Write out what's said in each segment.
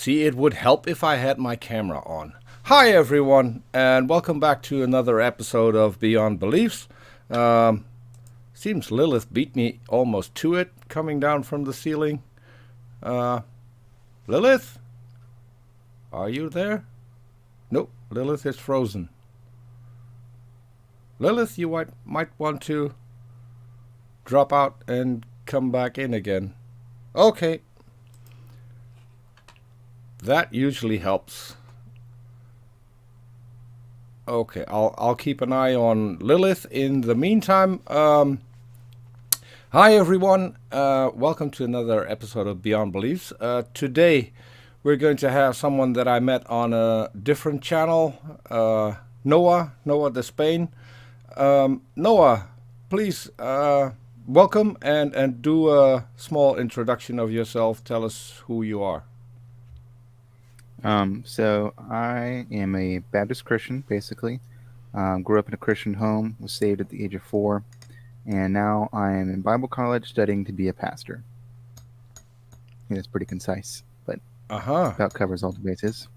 See, it would help if I had my camera on. Hi, everyone, and welcome back to another episode of Beyond Beliefs. Seems Lilith beat me almost to it, coming down from the ceiling. Lilith? Are you there? Nope, Lilith is frozen. Lilith, you might want to drop out and come back in again. Okay. That usually helps. Okay, I'll keep an eye on Lilith. In the meantime, hi everyone. Welcome to another episode of Beyond Beliefs. Today, we're going to have someone that I met on a different channel, Noah DeSpain. Noah, please welcome and do a small introduction of yourself. Tell us who you are. So I am a Baptist Christian, basically. Grew up in a Christian home, was saved at the age of 4, and now I am in Bible college studying to be a pastor. Yeah, it's pretty concise, but about covers all the bases.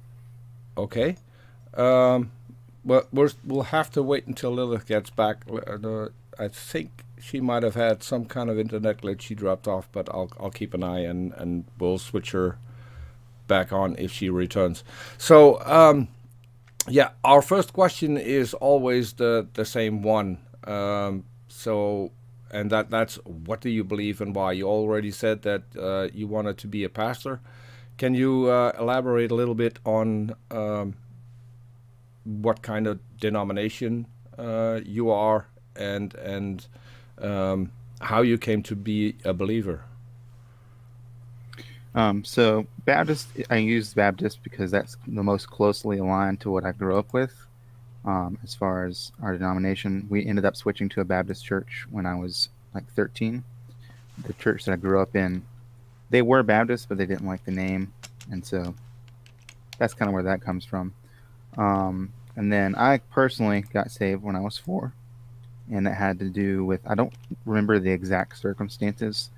Okay. Well, we'll have to wait until Lilith gets back. I think she might have had some kind of internet glitch. She dropped off, but I'll keep an eye and we'll switch her back on if she returns. So, yeah, our first question is always the same one. So, and that's what do you believe and why? You already said that you wanted to be a pastor. Can you elaborate a little bit on what kind of denomination you are and how you came to be a believer? So Baptist, I use Baptist because that's the most closely aligned to what I grew up with. As far as our denomination, we ended up switching to a Baptist church when I was like 13. The church that I grew up in, they were Baptist, but they didn't like the name. And so that's kind of where that comes from. And then I personally got saved when I was 4. And that had to do with, I don't remember the exact circumstances,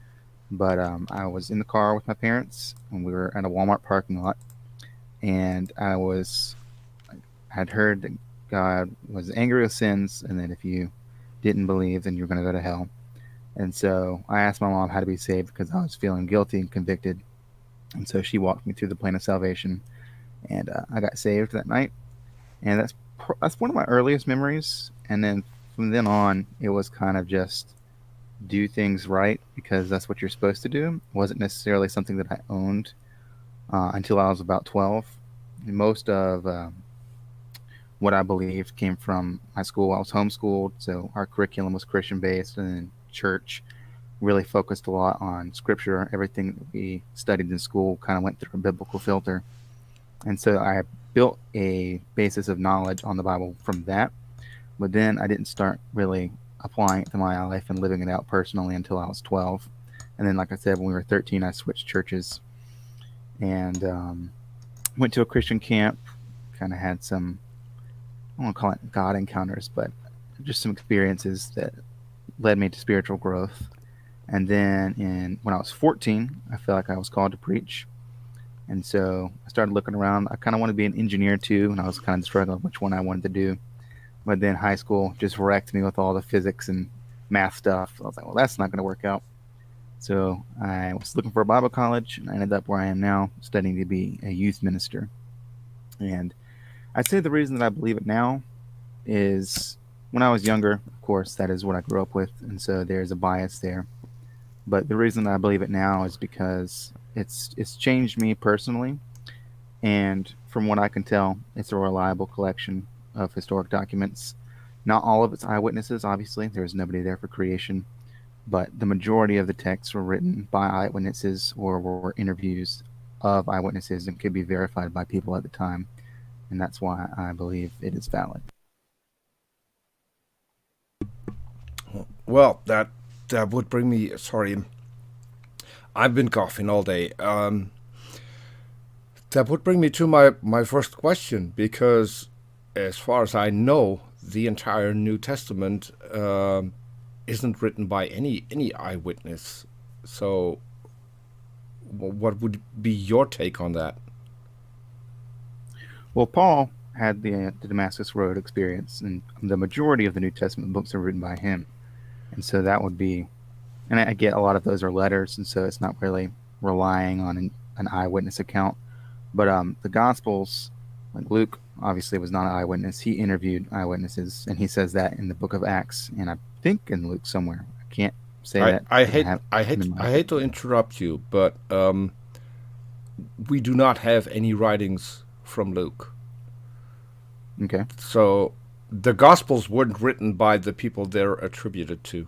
but I was in the car with my parents, and we were at a Walmart parking lot, and I had heard that God was angry with sins, and that if you didn't believe, then you're going to go to hell. And so I asked my mom how to be saved because I was feeling guilty and convicted, and so she walked me through the plan of salvation, and I got saved that night, and that's one of my earliest memories. And then from then on, it was kind of just do things right because that's what you're supposed to do. It wasn't necessarily something that I owned until I was about 12. And most of what I believed came from my school. I was homeschooled, so our curriculum was Christian based, and then church really focused a lot on scripture. Everything that we studied in school kind of went through a biblical filter. And so I built a basis of knowledge on the Bible from that. But then I didn't start really applying it to my life and living it out personally until I was 12. And then, like I said, when we were 13, I switched churches and went to a Christian camp, kind of had some, I don't want to call it God encounters, but just some experiences that led me to spiritual growth. And then when I was 14, I felt like I was called to preach. And so I started looking around. I kind of wanted to be an engineer too, and I was kind of struggling which one I wanted to do. But then high school just wrecked me with all the physics and math stuff. I was like, well, that's not going to work out. So I was looking for a Bible college, and I ended up where I am now, studying to be a youth minister. And I'd say the reason that I believe it now is when I was younger, of course, that is what I grew up with. And so there's a bias there. But the reason I believe it now is because it's changed me personally. And from what I can tell, it's a reliable collection of historic documents. Not all of its eyewitnesses, obviously. There was nobody there for creation. But the majority of the texts were written by eyewitnesses or were interviews of eyewitnesses and could be verified by people at the time. And that's why I believe it is valid. Well, that would bring me... Sorry, I've been coughing all day. That would bring me to my first question, because as far as I know, the entire New Testament isn't written by any eyewitness. So what would be your take on that? Well, Paul had the Damascus Road experience, and the majority of the New Testament books are written by him. And so that would be, and I get a lot of those are letters, and so it's not really relying on an eyewitness account. But the Gospels, like Luke, obviously was not an eyewitness. He interviewed eyewitnesses, and he says that in the book of Acts, and I think in Luke somewhere. I can't say that. I 'cause hate have I them hate in my I hate to interrupt you, but we do not have any writings from Luke. Okay. So the Gospels weren't written by the people they're attributed to.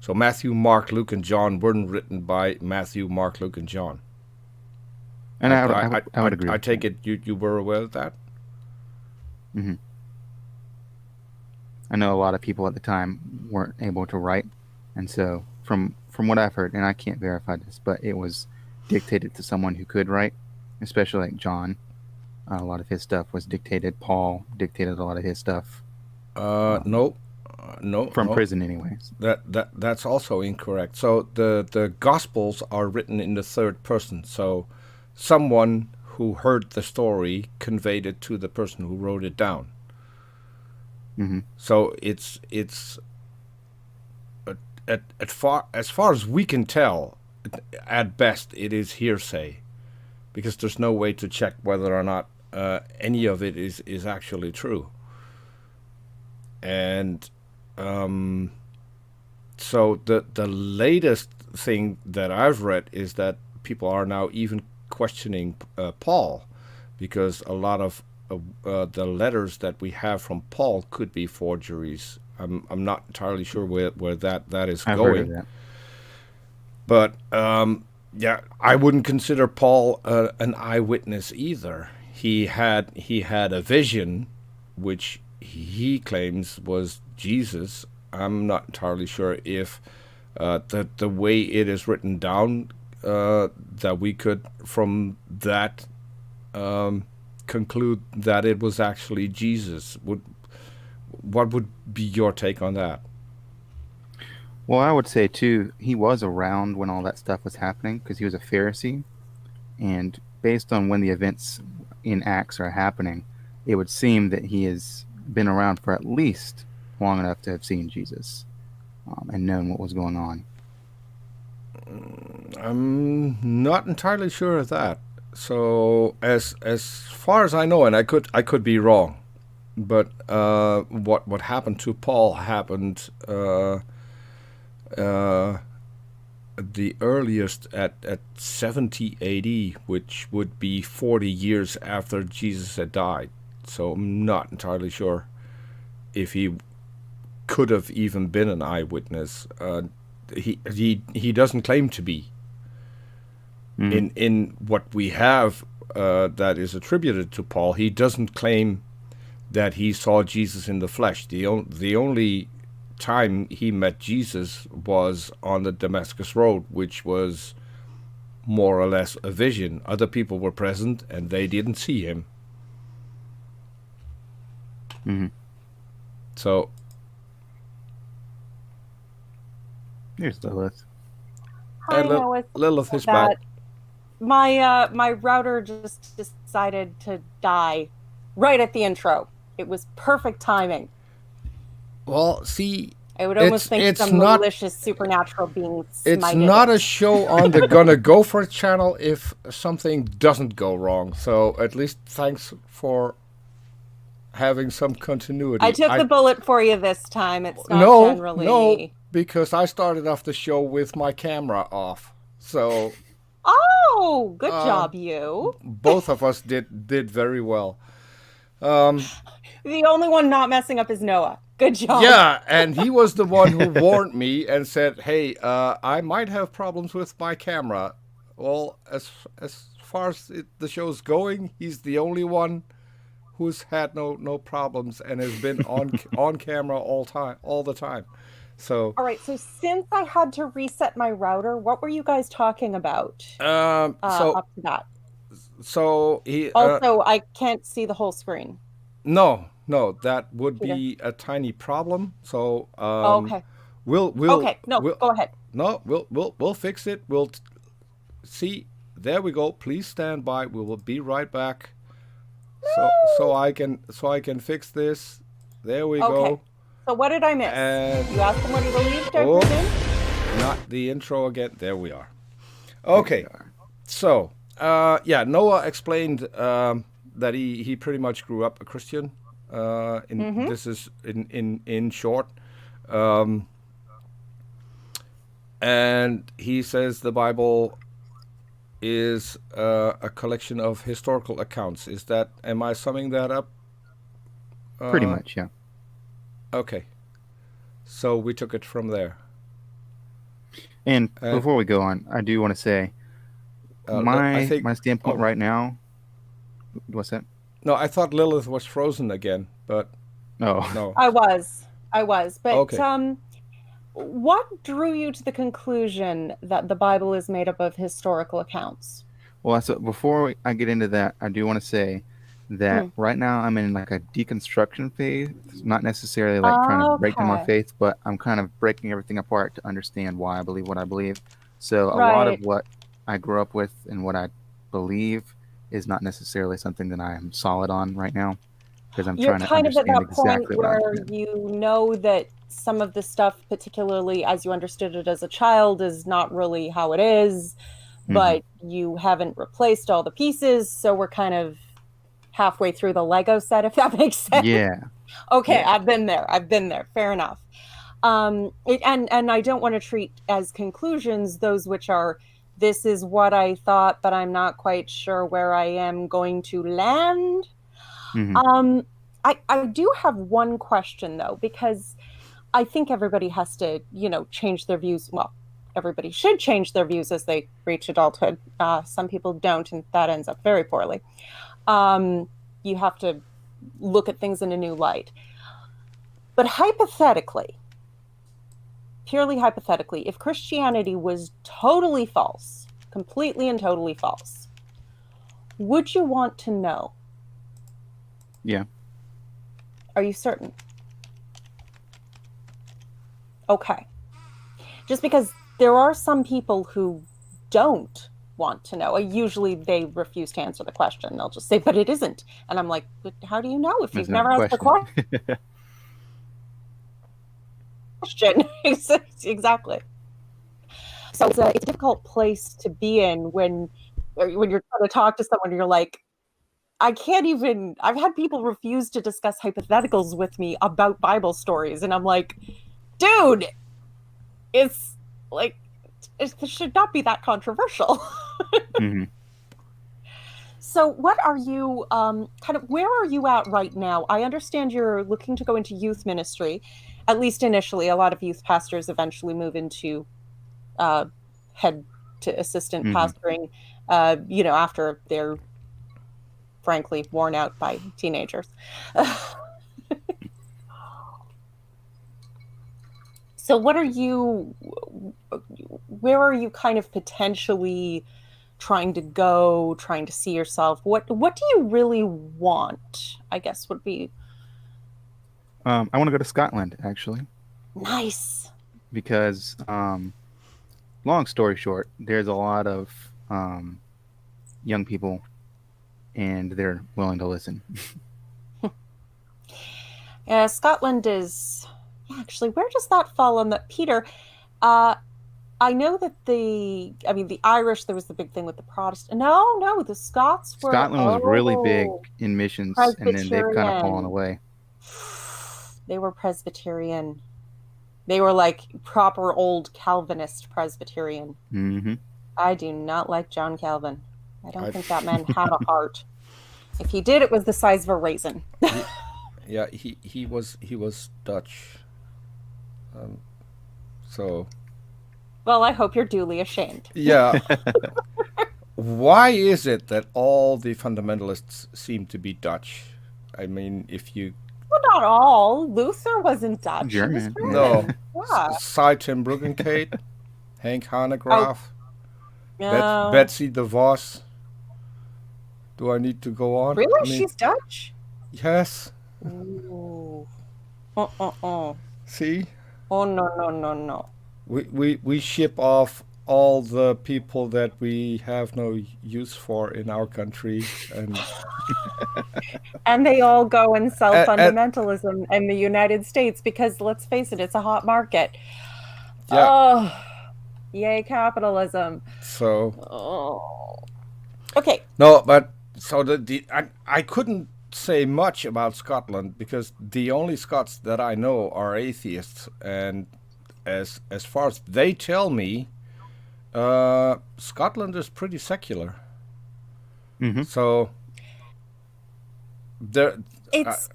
So Matthew, Mark, Luke, and John weren't written by Matthew, Mark, Luke, and John. And I would agree. I with take that. it you were aware of that? Hmm. I know a lot of people at the time weren't able to write, and so from what I've heard, and I can't verify this, but it was dictated to someone who could write, especially like John. A lot of his stuff was dictated. Paul dictated a lot of his stuff No, no, from no. prison, anyways. That's also incorrect. So the Gospels are written in the third person. So someone who heard the story conveyed it to the person who wrote it down. Hmm. So it's as far as we can tell, at best it is hearsay, because there's no way to check whether or not any of it is actually true. And so the latest thing that I've read is that people are now even questioning Paul, because a lot of the letters that we have from Paul could be forgeries. I'm not entirely sure where that is I've heard of going, that. but yeah, I wouldn't consider Paul an eyewitness either. He had a vision, which he claims was Jesus. I'm not entirely sure if the way it is written down, that we could from that conclude that it was actually Jesus. What would be your take on that? Well, I would say too, he was around when all that stuff was happening because he was a Pharisee, and based on when the events in Acts are happening, it would seem that he has been around for at least long enough to have seen Jesus and known what was going on. I'm not entirely sure of that. So as far as I know, and I could be wrong, but what happened to Paul happened the earliest at 70 AD, which would be 40 years after Jesus had died. So I'm not entirely sure if he could have even been an eyewitness. He doesn't claim to be. In what we have that is attributed to Paul, he doesn't claim that he saw Jesus in the flesh. The only time he met Jesus was on the Damascus Road, which was more or less a vision. Other people were present and they didn't see him. Mm-hmm. So Here's Lilith. Hi, Noah. Lilith is That back. my router just decided to die right at the intro. It was perfect timing. Well, see, I would almost think it's some not- malicious supernatural being it's smited. not a show on the GonnaGoForIt channel if something doesn't go wrong. So at least thanks for having some continuity. I took the bullet for you this time. It's not no, generally. no, because I started off the show with my camera off. So Oh, good job, you. both of us did very well. The only one not messing up is Noah. Good job. Yeah, and he was the one who warned me and said, "Hey, I might have problems with my camera." Well, as far as the show's going, he's the only one who's had no problems and has been on camera all the time. So All right. So since I had to reset my router, what were you guys talking about so up to that? he Also, I can't see the whole screen. no, that would be a tiny problem. So Okay. we'll Okay. No, go ahead. No, we'll fix it. We'll see. There we go. Please stand by. We will be right back. So I can fix this. There we Okay. go. So what did I miss? And You asked them what he believed, I Oh. presume? not the intro again. There we are. Okay. So Noah explained that he pretty much grew up a Christian. This is in short. And he says the Bible is a collection of historical accounts. Am I summing that up? Pretty much, yeah. Okay. So we took it from there. And before we go on, I do want to say my standpoint right now. What's that? No, I thought Lilith was frozen again, but no. I was, but Okay. What drew you to the conclusion that the Bible is made up of historical accounts? Well, so before I get into that, I do want to say that right now I'm in like a deconstruction phase. Not necessarily like trying to break down my faith, but I'm kind of breaking everything apart to understand why I believe what I believe. So a lot of what I grew up with and what I believe is not necessarily something that I am solid on right now, because I'm trying to understand exactly what I You're kind of at that point where you know that some of the stuff, particularly as you understood it as a child, is not really how it is, but you haven't replaced all the pieces, so we're kind of halfway through the Lego set, if that makes sense. Yeah. Okay, yeah. I've been there. Fair enough. And I don't want to treat as conclusions those which are, this is what I thought, but I'm not quite sure where I am going to land. I do have one question, though, because I think everybody has to, change their views. Well, everybody should change their views as they reach adulthood. Some people don't, and that ends up very poorly. You have to look at things in a new light. But hypothetically, purely hypothetically, if Christianity was totally false, completely and totally false, would you want to know? Yeah. Are you certain? Okay. Just because there are some people who don't want to know. Usually they refuse to answer the question. They'll just say, but it isn't. And I'm like, but how do you know if you've never asked the question? Exactly. So it's a difficult place to be in when you're trying to talk to someone and you're like, I've had people refuse to discuss hypotheticals with me about Bible stories. And I'm like, dude, it's like, it should not be that controversial. So what are you, where are you at right now? I understand you're looking to go into youth ministry, at least initially. A lot of youth pastors eventually move into head to assistant pastoring, after they're frankly worn out by teenagers. So where are you kind of potentially trying to go, trying to see yourself? What do you really want, I guess would be? I want to go to Scotland, actually. Nice. Because, long story short, there's a lot of young people and they're willing to listen. Yeah, Scotland is... Actually, where does that fall on the... Peter, I know that the Irish, there was the big thing with the Protestant. No, the Scots were... Scotland was really big in missions, and then they've kind of fallen away. They were Presbyterian. They were like proper old Calvinist Presbyterian. I do not like John Calvin. I don't think that man had a heart. If he did, it was the size of a raisin. Yeah, he was Dutch. So. Well, I hope you're duly ashamed. Yeah. Why is it that all the fundamentalists seem to be Dutch? I mean, if you... Well, not all. Luther wasn't Dutch. German. No. Yeah. Cy ten Bruggencate, Henk Hanegraaff, Betsy de Vos. Do I need to go on? Really? She's Dutch? Yes. Ooh. See? Oh, no. We ship off all the people that we have no use for in our country, and they all go and sell and fundamentalism in the United States because, let's face it, it's a hot market. yeah. Oh, yay capitalism. So Oh. Okay. no, but so I couldn't say much about Scotland because the only Scots that I know are atheists, and as far as they tell me, Scotland is pretty secular. Mm-hmm. So there, It's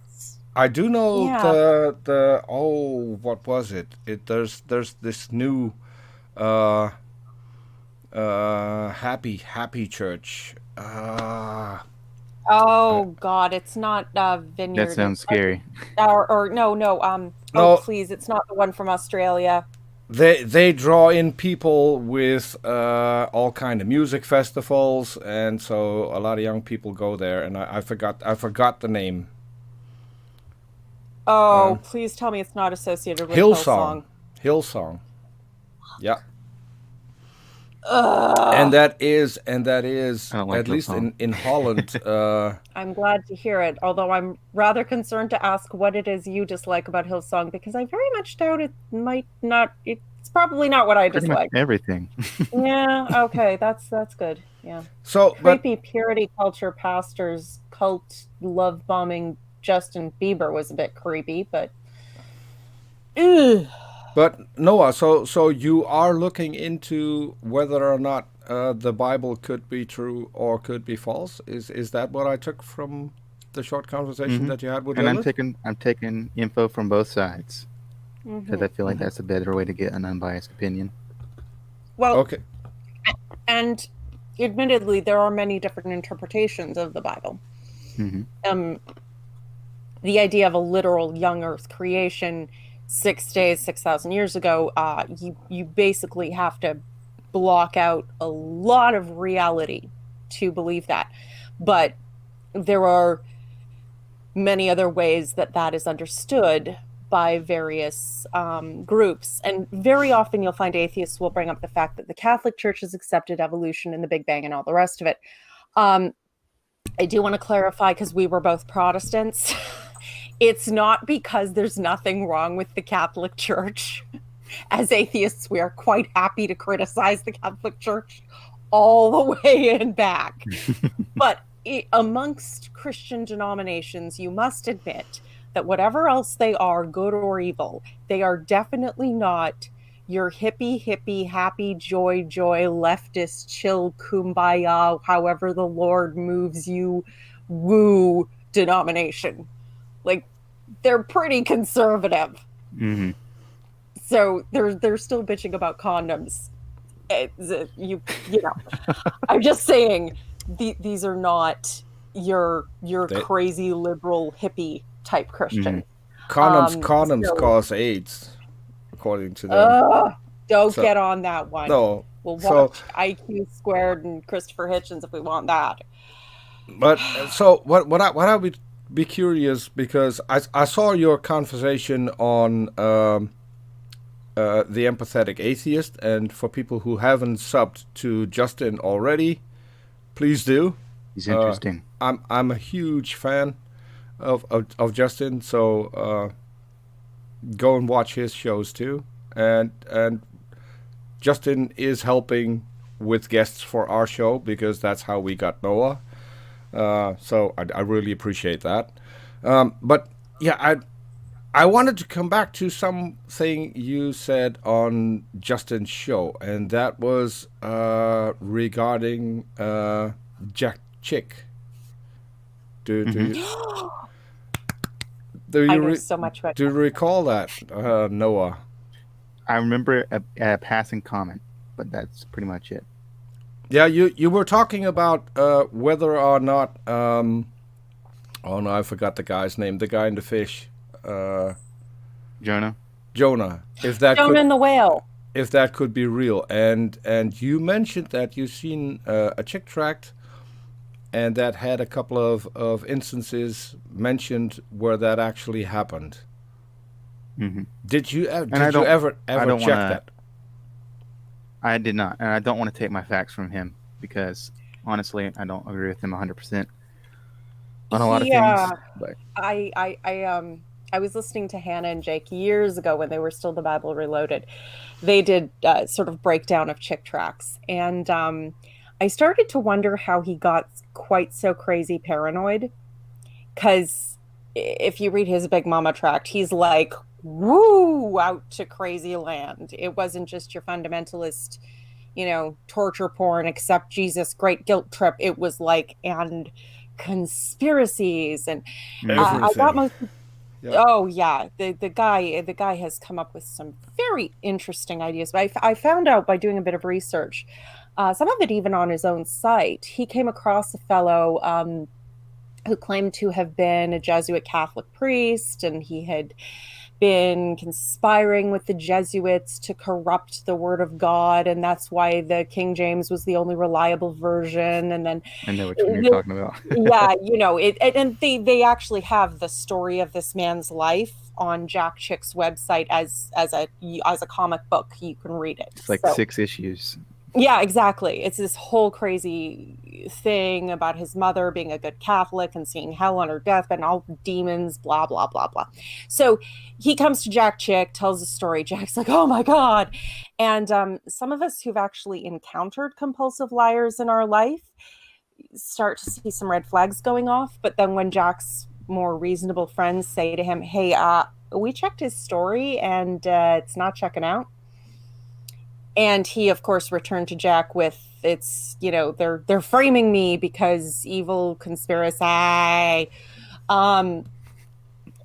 I do know yeah. the what was it? There's this new happy church. Oh God, it's not Vineyard. That sounds It's scary. or no. No. Oh please, it's not the one from Australia. They draw in people with all kind of music festivals, and so a lot of young people go there. And I forgot the name. Oh, please tell me it's not associated with Hillsong. Hillsong. Hillsong. Yeah. Ugh. And that is I don't like at least Hillsong. in Holland. I'm glad to hear it, although I'm rather concerned to ask what it is you dislike about Hillsong, because I very much doubt it might not. It's probably not what I Pretty much dislike. everything. Yeah. Okay. That's good. Yeah. So, but Creepy purity culture pastors cult love bombing Justin Bieber was a bit creepy, but. Ugh. But Noah, so you are looking into whether or not the Bible could be true or could be false. Is that what I took from the short conversation that you had with And Lilith? I'm taking info from both sides because Mhm. I feel like that's a better way to get an unbiased opinion. Well, Okay. and admittedly, there are many different interpretations of the Bible. Mm-hmm. The idea of a literal young Earth creation, 6 days, 6,000 years ago, you basically have to block out a lot of reality to believe that. But there are many other ways that is understood by various groups. And very often you'll find atheists will bring up the fact that the Catholic Church has accepted evolution and the Big Bang and all the rest of it. I do want to clarify, because we were both Protestants. It's not because there's nothing wrong with the Catholic Church. As atheists, we are quite happy to criticize the Catholic Church all the way and back. But amongst Christian denominations, you must admit that whatever else they are, good or evil, they are definitely not your hippie, happy, joy, leftist, chill, kumbaya, however the Lord moves you, woo denomination. Like, they're pretty conservative. Mm-hmm. So they're still bitching about condoms. You know, I'm just saying these are not your crazy liberal hippie type Christian. Condoms cause AIDS, according to them. Don't get on that one. No. We'll watch IQ Squared and Christopher Hitchens if we want that. But so what I would be curious, because I saw your conversation on the Empathetic Atheist, and for people who haven't subbed to Justin already, please do. He's interesting. I'm a huge fan of Justin, so go and watch his shows too. And Justin is helping with guests for our show, because that's how we got Noah. So I really appreciate that. But yeah, I wanted to come back to something you said on Justin's show, and that was regarding Jack Chick. Do I know so much about do you recall that, Noah? I remember a passing comment, but that's pretty much it. Yeah, you were talking about whether or not oh no, I forgot the guy's name. The guy in the fish. Jonah. If that Jonah and the whale. If that could be real, and you mentioned that you've seen a chick tract, and that had a couple of instances mentioned where that actually happened. Mm-hmm. Did you ever check that? I did not, and I don't want to take my facts from him because honestly, I don't agree with him 100% on a lot of things. But I was listening to Hannah and Jake years ago when they were still the Bible Reloaded. They did sort of breakdown of Chick tracts, and I started to wonder how he got quite so crazy paranoid. Because if you read his Big Mama tract, he's like, woo, out to crazy land. It wasn't just your fundamentalist, torture porn, accept Jesus, great guilt trip. It was like, and conspiracies. And I got most. Yeah. Oh yeah, the guy has come up with some very interesting ideas. But I found out by doing a bit of research, some of it even on his own site. He came across a fellow who claimed to have been a Jesuit Catholic priest, and he had been conspiring with the Jesuits to corrupt the Word of God, and that's why the King James was the only reliable version. And then I know which one you're talking about. Yeah, and they actually have the story of this man's life on Jack Chick's website as a comic book. You can read it. It's like 6 issues. Yeah, exactly. It's this whole crazy thing about his mother being a good Catholic and seeing hell on her deathbed and all demons, blah, blah, blah, blah. So he comes to Jack Chick, tells the story. Jack's like, oh my God. And some of us who've actually encountered compulsive liars in our life start to see some red flags going off. But then when Jack's more reasonable friends say to him, hey, we checked his story and it's not checking out. And he, of course, returned to Jack with, they're framing me because evil conspiracy. And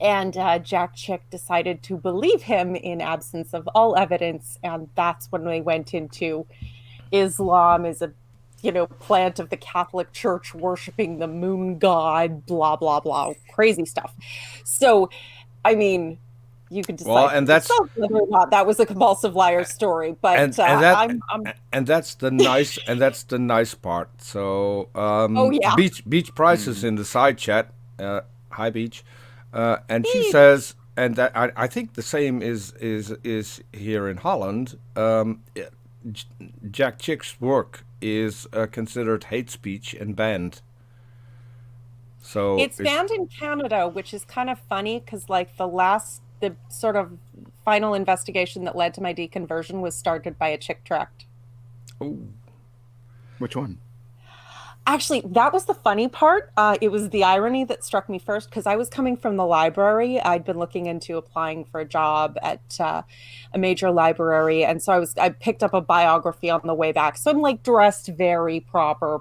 Jack Chick decided to believe him in absence of all evidence. And that's when they went into Islam is a, plant of the Catholic Church worshiping the moon god, blah, blah, blah, crazy stuff. So, I mean, you could decide whether or not that was a compulsive liar story, but that's the nice part. So, Beach Price is in the side chat. Hi, Beach, and she says, and that I think the same is here in Holland. Jack Chick's work is considered hate speech and banned. So it's banned in Canada, which is kind of funny because, like, the sort of final investigation that led to my deconversion was started by a Chick tract. Oh, which one? Actually, that was the funny part. It was the irony that struck me first because I was coming from the library. I'd been looking into applying for a job at a major library, and so I picked up a biography on the way back. So I'm like dressed very proper,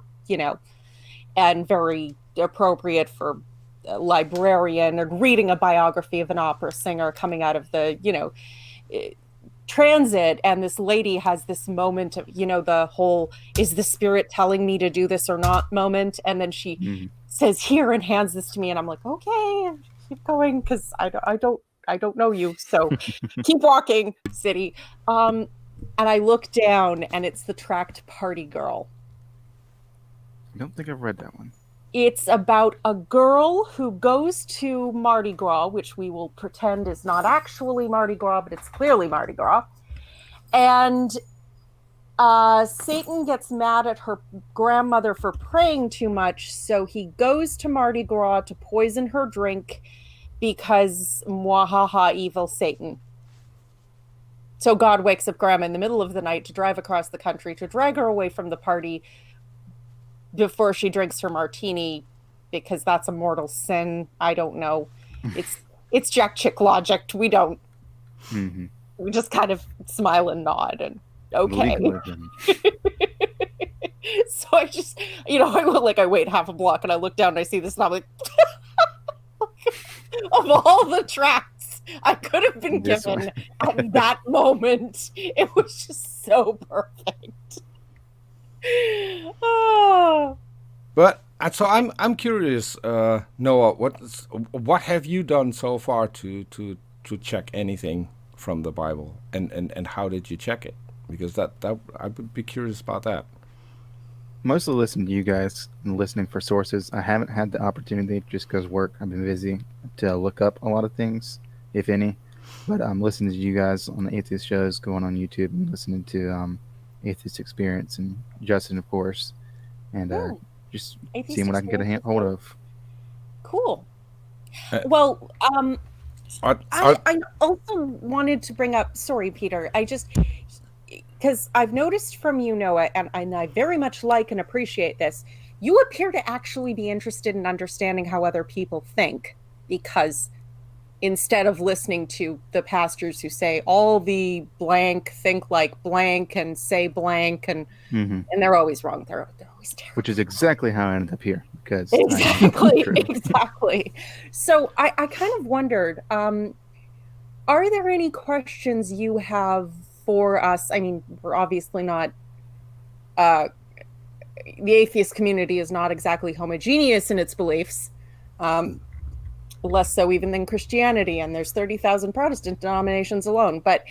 and very appropriate for a librarian, and reading a biography of an opera singer coming out of the transit. And this lady has this moment of the whole is the spirit telling me to do this or not moment, and then she says here and hands this to me, and I'm like, okay, keep going because I don't know you, so keep walking, city. And I look down and it's the tract Party Girl. I don't think I've read that one. It's about a girl who goes to Mardi Gras, which we will pretend is not actually Mardi Gras, but it's clearly Mardi Gras. And Satan gets mad at her grandmother for praying too much, so he goes to Mardi Gras to poison her drink because mwahaha, evil Satan. So God wakes up Grandma in the middle of the night to drive across the country to drag her away from the party before she drinks her martini, because that's a mortal sin. I don't know. It's Jack Chick logic. We don't. Mm-hmm. We just kind of smile and nod and okay. So I just, I wait half a block and I look down and I see this and I'm like, of all the tracks I could have been given at that moment, it was just so perfect. But so I'm curious, Noah. What have you done so far to check anything from the Bible, and how did you check it? Because that I would be curious about that. Mostly listening to you guys and listening for sources. I haven't had the opportunity just because work. I've been busy to look up a lot of things, if any. But I'm listening to you guys on the atheist shows, going on YouTube and listening to atheist experience, and Justin, of course, and just Atheist seeing what I can get a hold of. Cool. Uh, Well, are- I also wanted to bring up, sorry, Peter, because I've noticed from you, Noah, and I very much like and appreciate this, you appear to actually be interested in understanding how other people think, because instead of listening to the pastors who say all the blank think like blank and say blank, and they're always wrong. They're always terrible. Which is exactly how I ended up here, because exactly. So I kind of wondered, are there any questions you have for us? I mean, we're obviously not, the atheist community is not exactly homogeneous in its beliefs, less so even than Christianity, and there's 30,000 Protestant denominations alone. But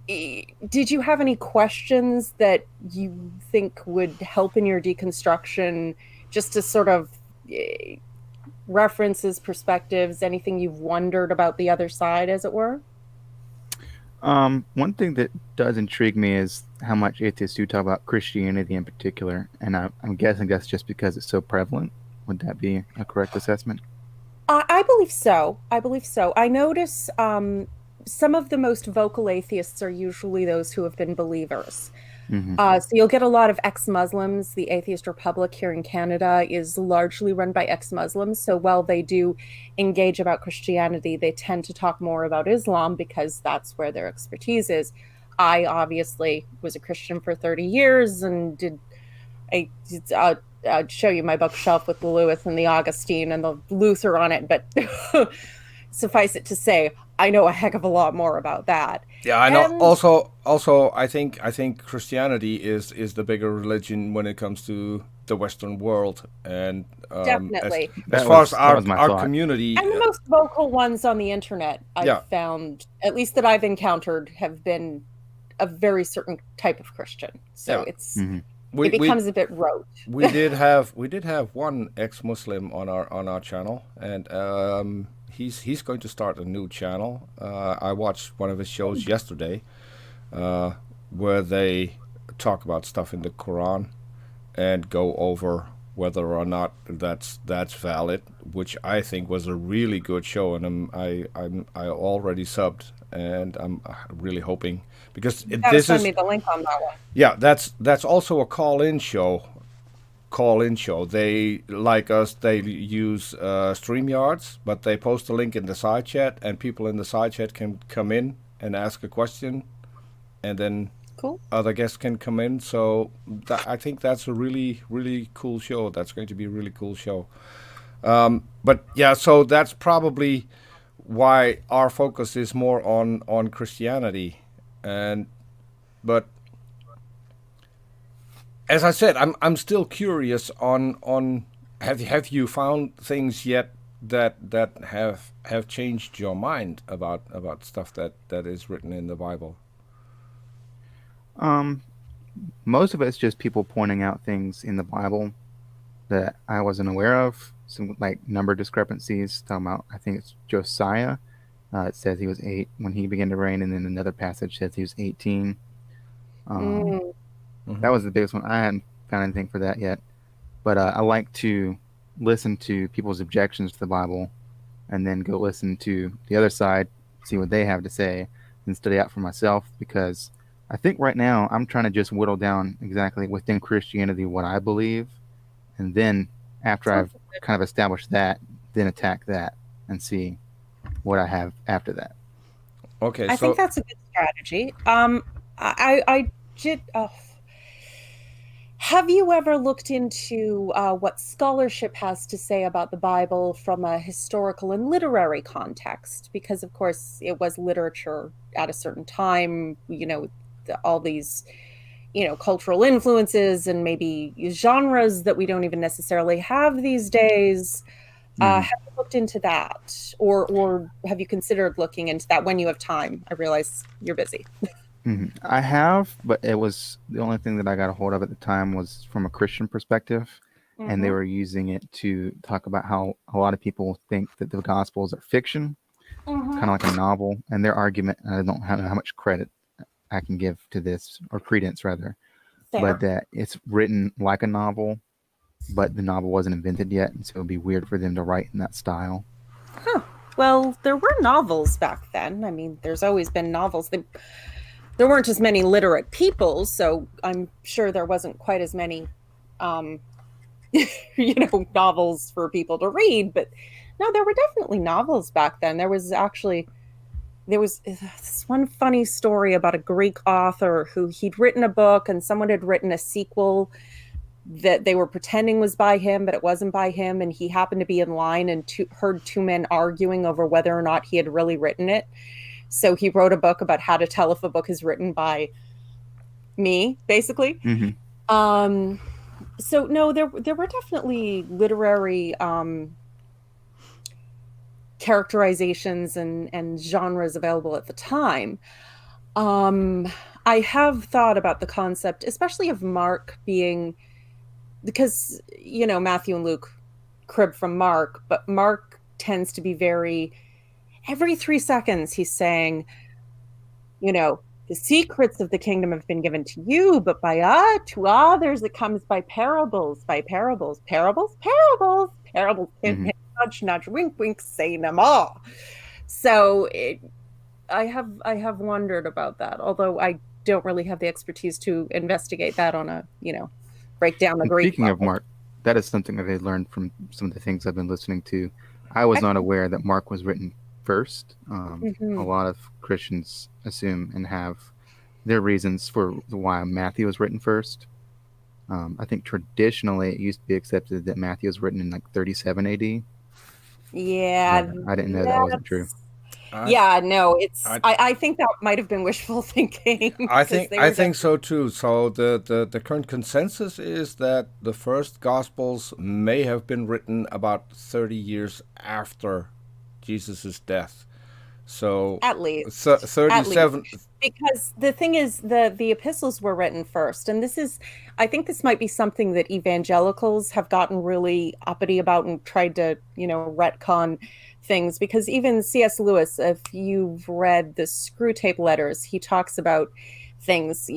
did you have any questions that you think would help in your deconstruction, just to sort of references, perspectives, anything you've wondered about the other side, as it were? One thing that does intrigue me is how much atheists do talk about Christianity in particular, and I'm guessing that's just because it's so prevalent. Would that be a correct assessment? I believe so. I notice some of the most vocal atheists are usually those who have been believers. So you'll get a lot of ex-Muslims. The Atheist Republic here in Canada is largely run by ex-Muslims. So while they do engage about Christianity, they tend to talk more about Islam because that's where their expertise is. I obviously was a Christian for 30 years and I'd show you my bookshelf with the Lilith and the Augustine and the Luther on it, but suffice it to say, I know a heck of a lot more about that. Yeah, I know. Also, I think Christianity is the bigger religion when it comes to the Western world, and definitely. As far as our community, and the most vocal ones on the internet I've found, at least that I've encountered, have been a very certain type of Christian. So it's it becomes a bit rote. we did have one ex-Muslim on our channel, and he's going to start a new channel. I watched one of his shows yesterday, where they talk about stuff in the Quran and go over whether or not that's valid, which I think was a really good show, and I already subbed, and I'm really hoping, because send me the link on that one. Yeah, that's also a call-in show. They, like us, they use StreamYards, but they post a link in the side chat, and people in the side chat can come in and ask a question, and then other guests can come in. So I think that's a really, really cool show. That's going to be a really cool show. But yeah, so that's probably why our focus is more on Christianity, but as I said, I'm still curious on have you found things yet that have changed your mind about stuff that is written in the Bible? Most of it's just people pointing out things in the Bible that I wasn't aware of. Some like number discrepancies. Talking about, I think it's Josiah. It says he was 8 when he began to reign, and then another passage says he was 18. That was the biggest one. I hadn't found anything for that yet, but I like to listen to people's objections to the Bible, and then go listen to the other side, see what they have to say, and study out for myself. Because I think right now I'm trying to just whittle down exactly within Christianity what I believe, and then after I've kind of established that, then attack that and see what I have after that. Okay, I think that's a good strategy. I did. Have you ever looked into what scholarship has to say about the Bible from a historical and literary context? Because, of course, it was literature at a certain time, all these, cultural influences and maybe genres that we don't even necessarily have these days. Have you looked into that? Or have you considered looking into that when you have time? I realize you're busy. I have, but it was the only thing that I got a hold of at the time was from a Christian perspective, and they were using it to talk about how a lot of people think that the Gospels are fiction, kind of like a novel, and their argument, and I don't know how much credit I can give to this, or credence rather, Fair. but that it's written like a novel, but the novel wasn't invented yet, and so it'd be weird for them to write in that style. Huh. Well, there were novels back then. I mean, there's always been novels. There weren't as many literate people, so I'm sure there wasn't quite as many, novels for people to read. But no, there were definitely novels back then. There was this one funny story about a Greek author who he'd written a book and someone had written a sequel that they were pretending was by him, but it wasn't by him. And he happened to be in line and heard two men arguing over whether or not he had really written it. So he wrote a book about how to tell if a book is written by me, basically. Mm-hmm. So no, there were definitely literary characterizations and genres available at the time. I have thought about the concept, especially of Mark being, because, Matthew and Luke crib from Mark, but Mark tends to be every 3 seconds he's saying, the secrets of the kingdom have been given to you, but to others it comes by parables, parables, Mm-hmm. nudge, nudge, wink, wink, say no more. So I have wondered about that, although I don't really have the expertise to investigate that on a, break down the Greek. Speaking of Mark, that is something that I learned from some of the things I've been listening to. I was not aware that Mark was written first. Mm-hmm. A lot of Christians assume and have their reasons for why Matthew was written first. I think traditionally it used to be accepted that Matthew was written in like 37 AD. Yeah, I didn't know that wasn't true. I think that might have been wishful thinking. I think so too. So the current consensus is that the first Gospels may have been written about 30 years after Jesus' death. So at least 37. Because the thing is, the epistles were written first, and I think this might be something that evangelicals have gotten really uppity about and tried to retcon things, because even C.S. Lewis, if you've read the Screw Tape Letters, he talks about things,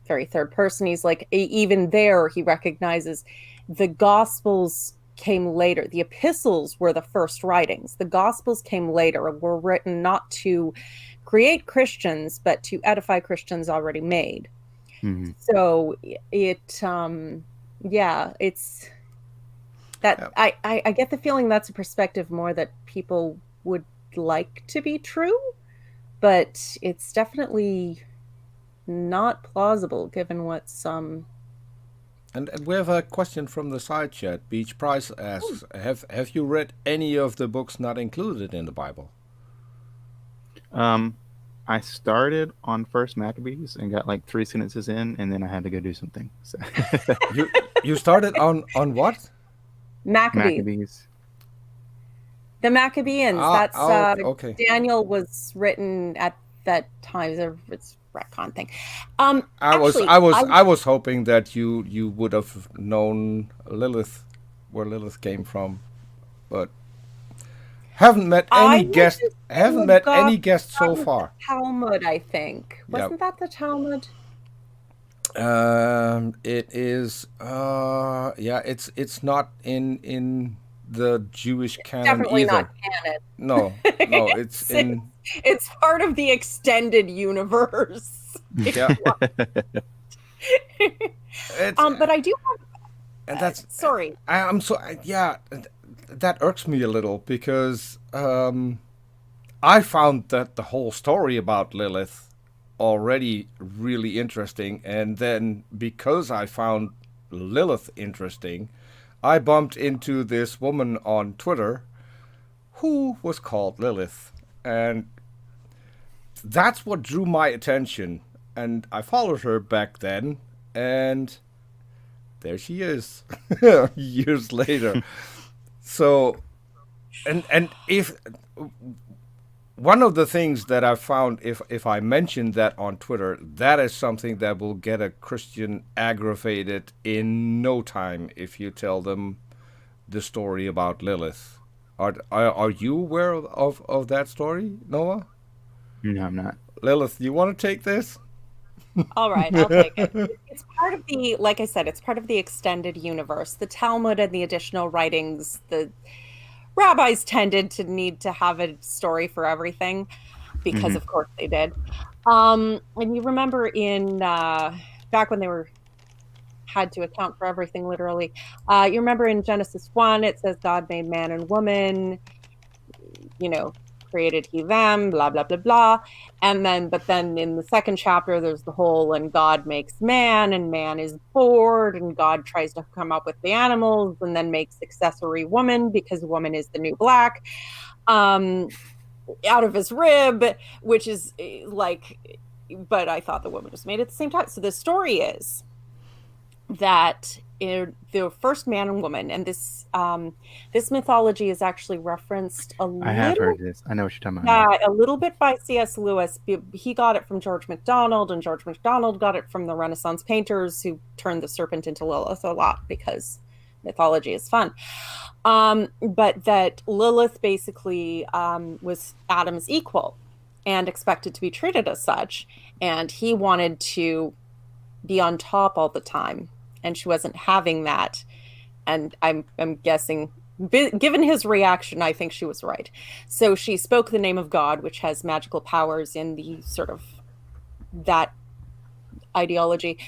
very third person. He's like, even there, he recognizes the Gospels came later. The epistles were the first writings. The Gospels came later and were written not to create Christians, but to edify Christians already made. Mm-hmm. So it's that I get the feeling that's a perspective more that people would like to be true, but it's definitely not plausible given what some. And we have a question from the side chat. Beach Price asks, have you read any of the books not included in the Bible? I started on First Maccabees and got like 3 sentences in, and then I had to go do something. So you started on what? Maccabees. The Maccabeans. Okay. Daniel was written at that time. It's a retcon thing. I was hoping that you would have known Lilith, where Lilith came from, but haven't met any guest. Haven't met any guests so far. Talmud, I think. Wasn't that the Talmud? It is. It's not in the Jewish canon Definitely either. Not canon. No, it's in. It's part of the extended universe. Yeah. But I do have. And that's sorry. That irks me a little because I found that the whole story about Lilith already really interesting, and then because I found Lilith interesting, I bumped into this woman on Twitter who was called Lilith, and that's what drew my attention, and I followed her back then, and there she is years later. So, and if one of the things that I found, if I mention that on Twitter, that is something that will get a Christian aggravated in no time if you tell them the story about Lilith. Are you aware of that story, Noah? No, I'm not. Lilith, you want to take this? All right, I'll take it. It's part of the, like I said, it's part of the extended universe. The Talmud and the additional writings, the rabbis tended to need to have a story for everything because, of course, they did. And you remember in back when they were had to account for everything literally. You remember in Genesis 1, it says God made man and woman, created he them, blah, blah, blah, blah. But then in the second chapter, there's the whole, and God makes man, and man is bored, and God tries to come up with the animals, and then makes accessory woman, because woman is the new black, out of his rib, which is but I thought the woman was made at the same time. So the story is that the first man and woman, and this mythology is actually referenced I have heard this. I know what you're talking about. a little bit by C.S. Lewis. He got it from George MacDonald, and George MacDonald got it from the Renaissance painters who turned the serpent into Lilith a lot because mythology is fun. But that Lilith basically was Adam's equal and expected to be treated as such, and he wanted to be on top all the time, and she wasn't having that. And I'm guessing, given his reaction, I think she was right. So she spoke the name of God, which has magical powers in the sort of that ideology,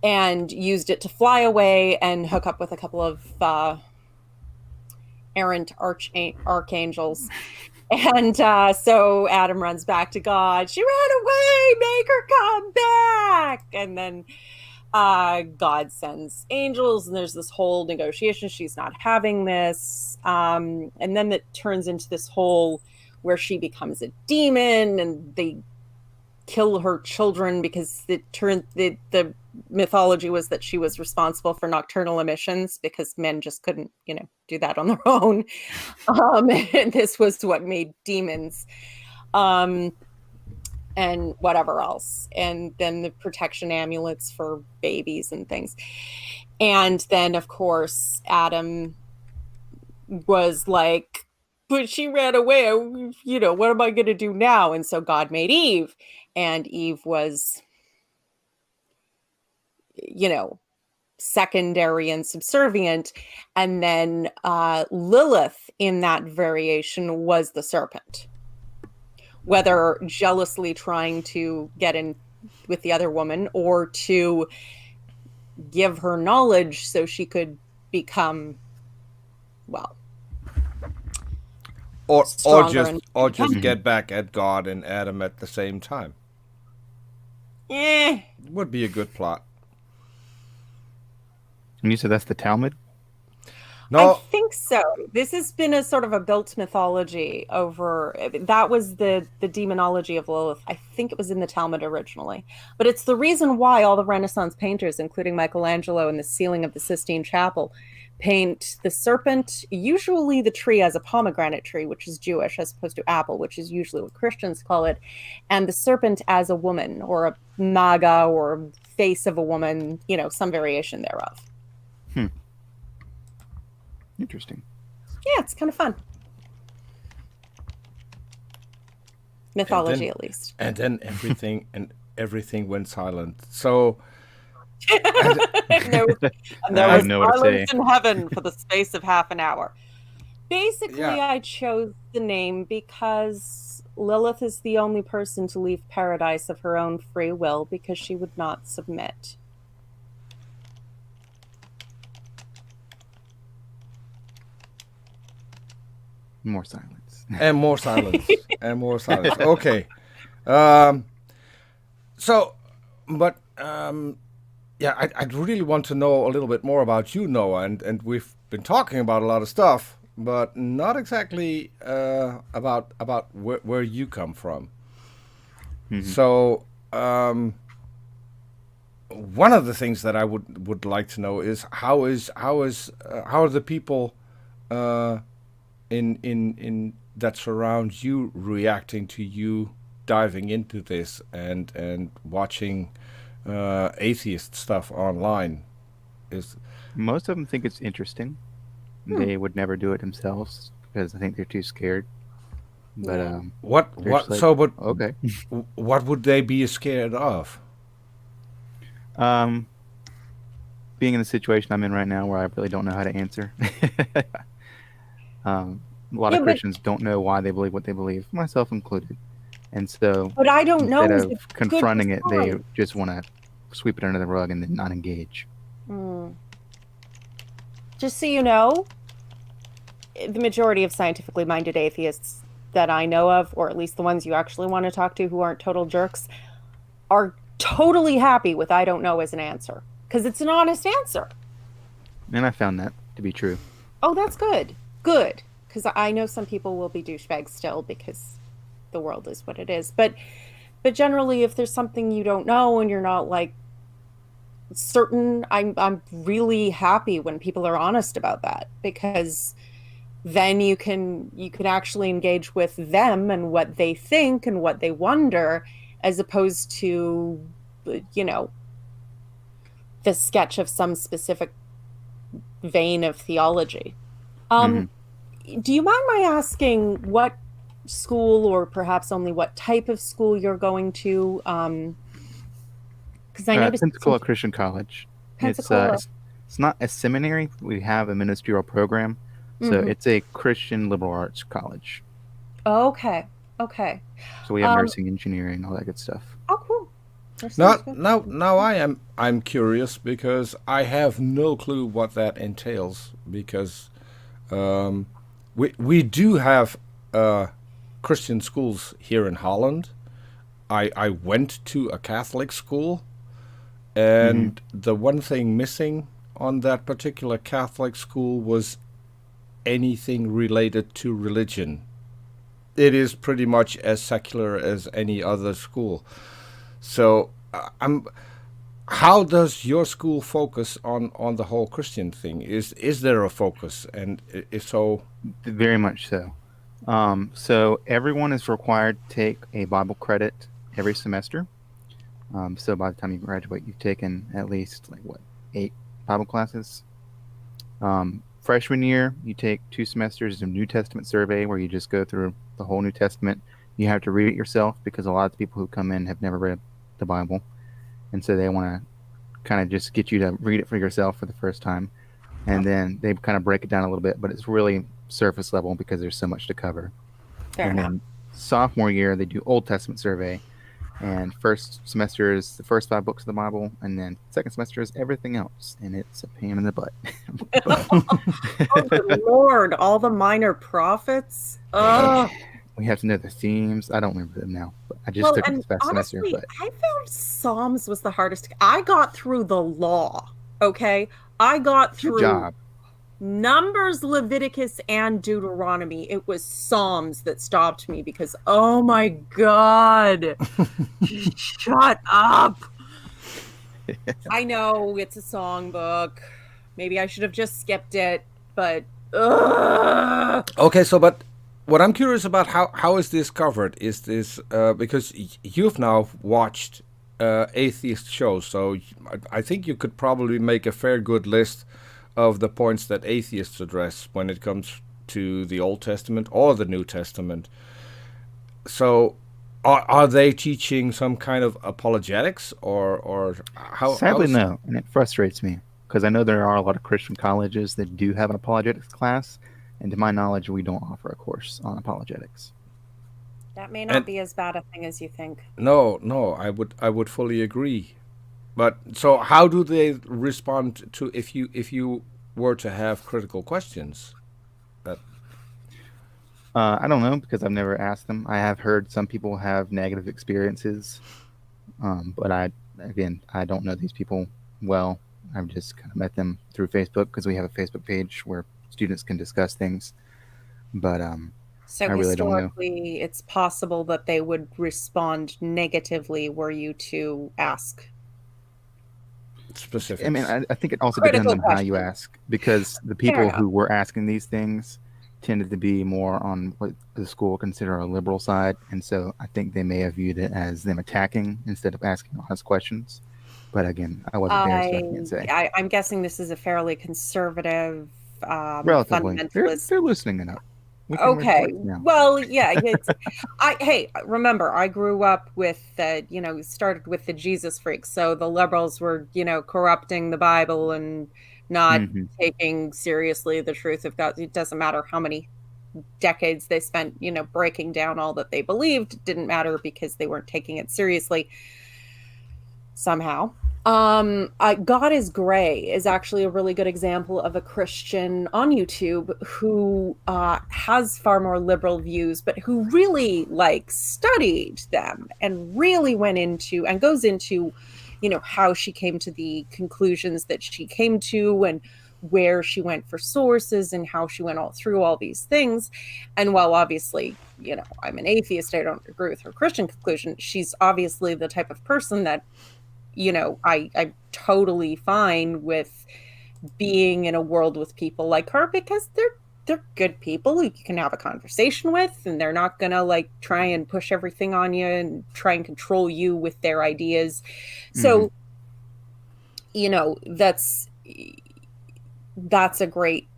and used it to fly away and hook up with a couple of errant archangels. And so Adam runs back to God. She ran away, make her come back. And then God sends angels, and there's this whole negotiation. She's not having this. And then it turns into this whole where she becomes a demon, and they kill her children because the mythology was that she was responsible for nocturnal emissions because men just couldn't, do that on their own. And this was what made demons. And whatever else. And then the protection amulets for babies and things. And then, of course, Adam was like, but she ran away. What am I going to do now? And so God made Eve. And Eve was, secondary and subservient. And then Lilith in that variation was the serpent. Whether jealously trying to get in with the other woman or to give her knowledge so she could become, or just get back at God and Adam at the same time. Would be a good plot. And you said that's the Talmud? No, I think so. This has been a sort of a built mythology over. That was the demonology of Lilith. I think it was in the Talmud originally, but it's the reason why all the Renaissance painters, including Michelangelo in the ceiling of the Sistine Chapel, paint the serpent, usually the tree as a pomegranate tree, which is Jewish, as opposed to apple, which is usually what Christians call it, and the serpent as a woman or a naga or face of a woman, some variation thereof. Interesting. Yeah, it's kind of fun. Mythology, at least. And then everything went silent. So and there was silence in heaven for the space of half an hour. Basically, I chose the name because Lilith is the only person to leave paradise of her own free will because she would not submit. More silence. And more silence. And more silence. Okay. I'd really want to know a little bit more about you, Noah. And we've been talking about a lot of stuff, but not exactly about where you come from. Mm-hmm. So one of the things that I would like to know is how are the people in that surrounds you reacting to you diving into this and watching atheist stuff online? Most of them think it's interesting. They would never do it themselves because I think they're too scared. But what okay. what would they be scared of? Being in the situation I'm in right now, where I really don't know how to answer. A lot of Christians don't know why they believe what they believe, myself included. And so, but I don't know. instead of confronting it, they just want to sweep it under the rug and then not engage. Just so you know, the majority of scientifically minded atheists that I know of, or at least the ones you actually want to talk to who aren't total jerks, are totally happy with I don't know as an answer, because it's an honest answer. And I found that to be true. Oh, that's good. Good. Because I know some people will be douchebags still because the world is what it is. But generally, if there's something you don't know and you're not like certain, I'm really happy when people are honest about that, because then you can actually engage with them and what they think and what they wonder, as opposed to, you know, the sketch of some specific vein of theology. Do you mind my asking what school, or perhaps only what type of school, you're going to? Because I noticed Pensacola Christian College. Pensacola. It's not a seminary. We have a ministerial program, so it's a Christian liberal arts college. Okay. So we have nursing, engineering, all that good stuff. Oh, cool. Now I'm curious, because I have no clue what that entails, because we do have Christian schools here in Holland. I went to a Catholic school, and the one thing missing on that particular Catholic school was anything related to religion. It is pretty much as secular as any other school. So how does your school focus on the whole Christian thing? Is there a focus? And if so... Very much so. So everyone is required to take a Bible credit every semester. So by the time you graduate, you've taken at least 8 Bible classes. Freshman year, you take 2 semesters of New Testament survey, where you just go through the whole New Testament. You have to read it yourself, because a lot of the people who come in have never read the Bible, and so they want to kind of just get you to read it for yourself for the first time, and then they kind of break it down a little bit, but it's really surface level because there's so much to cover. Fair enough. Then sophomore year, they do Old Testament survey, and first semester is the first 5 books of the Bible, and then second semester is everything else, and it's a pain in the butt. Oh, good Lord, all the minor prophets. We have to know the themes. I don't remember them now, but I just took it this past semester. But I found Psalms was the hardest. I got through the law. Okay, I got through Numbers, Leviticus, and Deuteronomy. It was Psalms that stopped me, because oh my God, shut up. I know it's a songbook. Maybe I should have just skipped it, but Okay, so but what I'm curious about, how is this covered? Is this because you've now watched atheist shows, so I think you could probably make a fair good list of the points that atheists address when it comes to the Old Testament or the New Testament. So are they teaching some kind of apologetics, or how? Sadly, no, and it frustrates me, because I know there are a lot of Christian colleges that do have an apologetics class, and to my knowledge, we don't offer a course on apologetics. That may not be as bad a thing as you think. No, I would fully agree. But so how do they respond to if you were to have critical questions? I don't know, because I've never asked them. I have heard some people have negative experiences, but I don't know these people well. I've just kind of met them through Facebook, because we have a Facebook page where students can discuss things. But so I really don't know. Historically, it's possible that they would respond negatively were you to ask specifics. I mean, I think it also depends on how you ask, because the people who were asking these things tended to be more on what the school consider a liberal side, and so I think they may have viewed it as them attacking instead of asking honest questions. But again, I wasn't there, so I can't say. I'm guessing this is a fairly conservative, relatively. fundamentalist. They're loosening it up. We can Okay. report now. Well, yeah. Hey, remember, I grew up with, started with the Jesus freaks. So the liberals were, corrupting the Bible and not Mhm. taking seriously the truth of God. It doesn't matter how many decades they spent, breaking down all that they believed. It didn't matter because they weren't taking it seriously somehow. God is Gray is actually a really good example of a Christian on YouTube who has far more liberal views, but who really studied them and really went into and goes into, how she came to the conclusions that she came to and where she went for sources and how she went all through all these things. And while obviously, I'm an atheist, I don't agree with her Christian conclusion, she's obviously the type of person that I'm totally fine with being in a world with people like her because they're good people who you can have a conversation with, and they're not gonna try and push everything on you and try and control you with their ideas. So, that's a great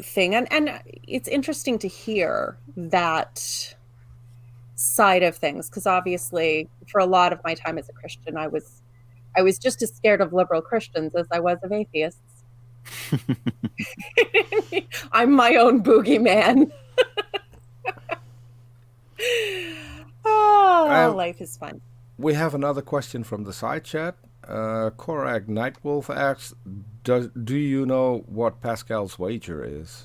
thing, and it's interesting to hear that side of things, because obviously for a lot of my time as a Christian, I was just as scared of liberal Christians as I was of atheists. I'm my own boogeyman. Life is fun. We have another question from the side chat. Korak Nightwolf asks, do you know what Pascal's wager is?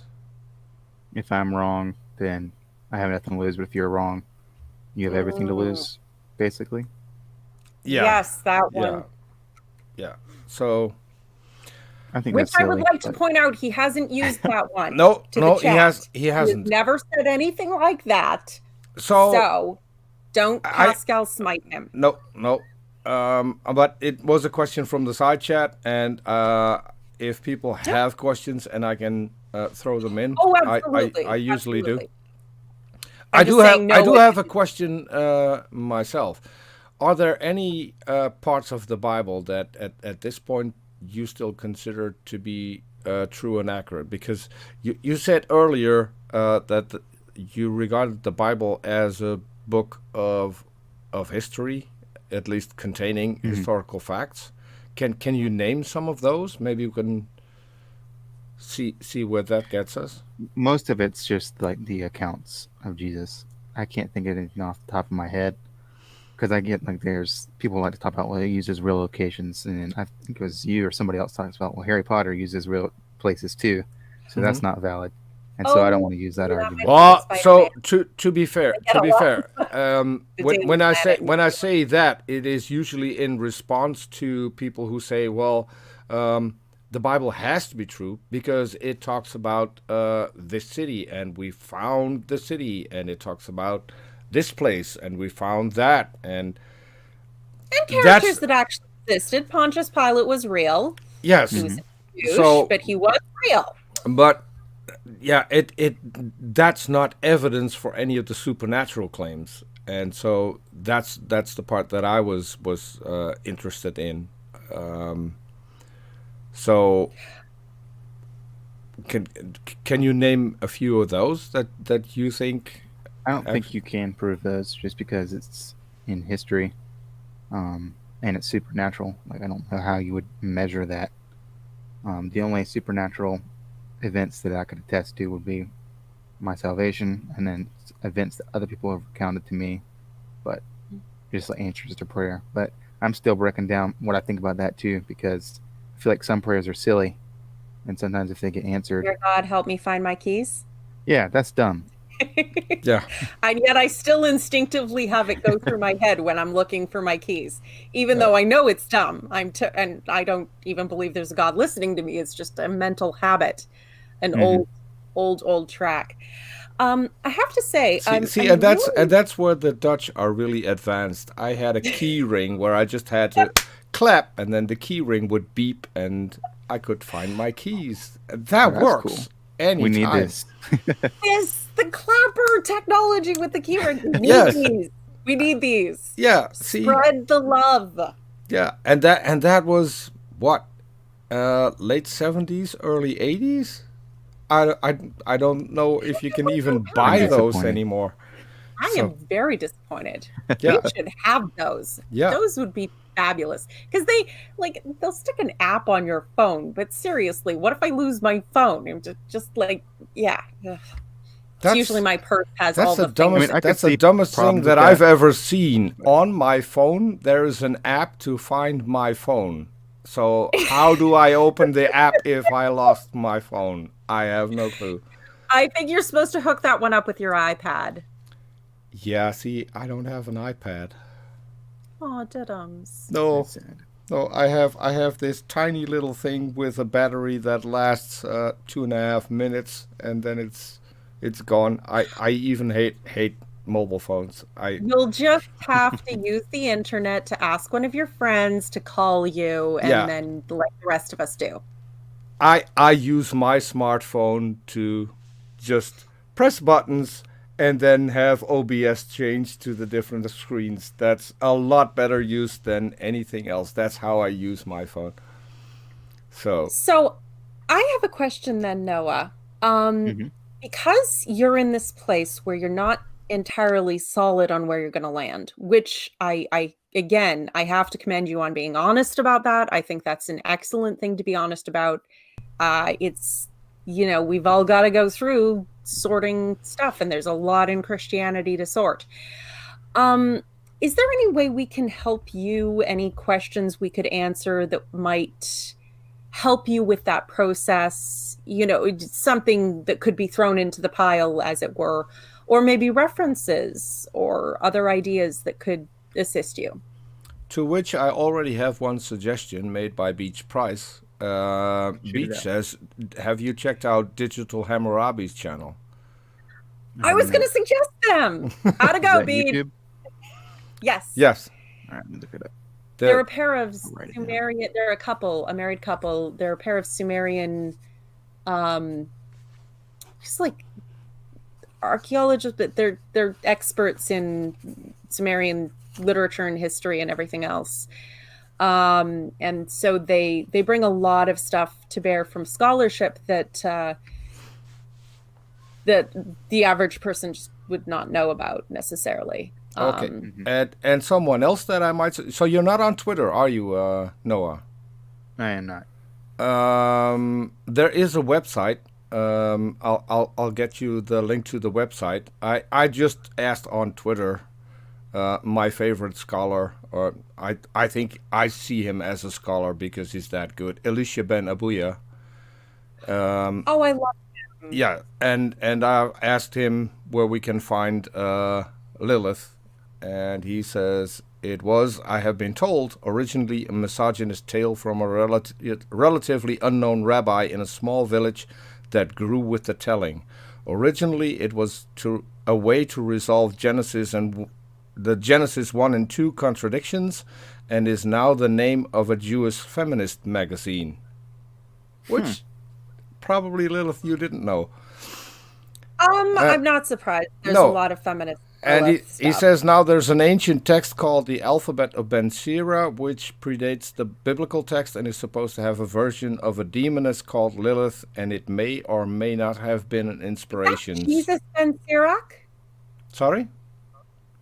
If I'm wrong, then I have nothing to lose, but if you're wrong, you have everything to lose, basically. Yeah. Yes, that one. Yeah. So, I think which that's silly, I would like to point out, he hasn't used that one. No, he hasn't. He has never said anything like that. So don't Pascal smite him. No. But it was a question from the side chat, and if people have questions and I can throw them in, absolutely. I usually do. I do have a question myself. Are there any parts of the Bible that at this point you still consider to be true and accurate? Because you said earlier that you regarded the Bible as a book of history, at least containing historical facts. Can you name some of those? Maybe you can see where that gets us. Most of it's just the accounts of Jesus. I can't think of anything off the top of my head, because I get there's people like to talk about, well, he uses real locations, and I think it was you or somebody else talks about, well, Harry Potter uses real places too, so that's not valid, and so I don't want to use that argument. Well, so to be fair, when I say that, it is usually in response to people who say, well, the Bible has to be true because it talks about this city and we found the city, and it talks about this place and we found that, and characters that actually existed. Pontius Pilate was real. Yes, he was a douche, but he was real. But yeah, that's not evidence for any of the supernatural claims, and so that's the part that I was interested in. So, can you name a few of those that you think? I don't think you can prove those just because it's in history, and it's supernatural. I don't know how you would measure that. The only supernatural events that I could attest to would be my salvation, and then events that other people have recounted to me, but just answers to prayer. But I'm still breaking down what I think about that too, because I feel like some prayers are silly, and sometimes if they get answered, Dear God, help me find my keys. Yeah, that's dumb. Yeah. And yet I still instinctively have it go through my head when I'm looking for my keys, even though I know it's dumb. And I don't even believe there's a God listening to me. It's just a mental habit, an old track. I have to say, and that's where the Dutch are really advanced. I had a key ring where I just had to clap, and then the key ring would beep, and I could find my keys. That works. Cool. Anytime. We need this. Yes, the clapper technology with the key ring. We need these. Yeah. See? Spread the love. Yeah, and that was what, late 70s, early 80s. I don't know if you can even I'm buy those disappointed. anymore. I am very disappointed. Yeah. We should have those. Yeah. Those would be fabulous. Because they'll stick an app on your phone. But seriously, what if I lose my phone? I'm just like, yeah. Ugh. It's usually my purse has all the dumbest, things. that's the dumbest thing that I've ever seen. On my phone, there is an app to find my phone. So how do I open the app if I lost my phone? I have no clue. I think you're supposed to hook that one up with your iPad. Yeah, see, I don't have an iPad. Oh, diddums. No, I have this tiny little thing with a battery that lasts 2.5 minutes, and then it's gone. I even hate mobile phones. You'll just have to use the internet to ask one of your friends to call you, and then like the rest of us do. I use my smartphone to just press buttons and then have OBS change to the different screens. That's a lot better use than anything else. That's how I use my phone. So I have a question then, Noah. Because you're in this place where you're not entirely solid on where you're going to land, which I have to commend you on being honest about that. I think that's an excellent thing to be honest about. It's, we've all got to go through sorting stuff, and there's a lot in Christianity to sort. Is there any way we can help you? Any questions we could answer that might help you with that process? Something that could be thrown into the pile, as it were, or maybe references or other ideas that could assist you. To which I already have one suggestion made by Beach Price. Beach says, have you checked out Digital Hammurabi's channel? I was going to suggest them. How'd it go, Beach? YouTube? Yes. All right, let me look it up. They're a pair of Sumerian. They're a married couple. They're a pair of Sumerian, just like archaeologists, but they're experts in Sumerian literature and history and everything else. And so they bring a lot of stuff to bear from scholarship that the average person just would not know about necessarily. Okay. And someone else that I might... So you're not on Twitter, are you, Noah? I am not. There is a website. I'll get you the link to the website. I just asked on Twitter my favorite scholar, or I think I see him as a scholar because he's that good, Elisha ben Abuya. Oh, I love him. Yeah, and I asked him where we can find Lilith, and he says it was, I have been told, originally a misogynist tale from a relatively unknown rabbi in a small village that grew with the telling. Originally, it was a way to resolve Genesis and the Genesis 1 and 2 contradictions, and is now the name of a Jewish feminist magazine. Which probably, Lilith, you didn't know. I'm not surprised. There's a lot of feminists. And he says now there's an ancient text called the Alphabet of Ben Sira, which predates the biblical text and is supposed to have a version of a demoness called Lilith, and it may or may not have been an inspiration. Is that Jesus ben Sirach? Sorry?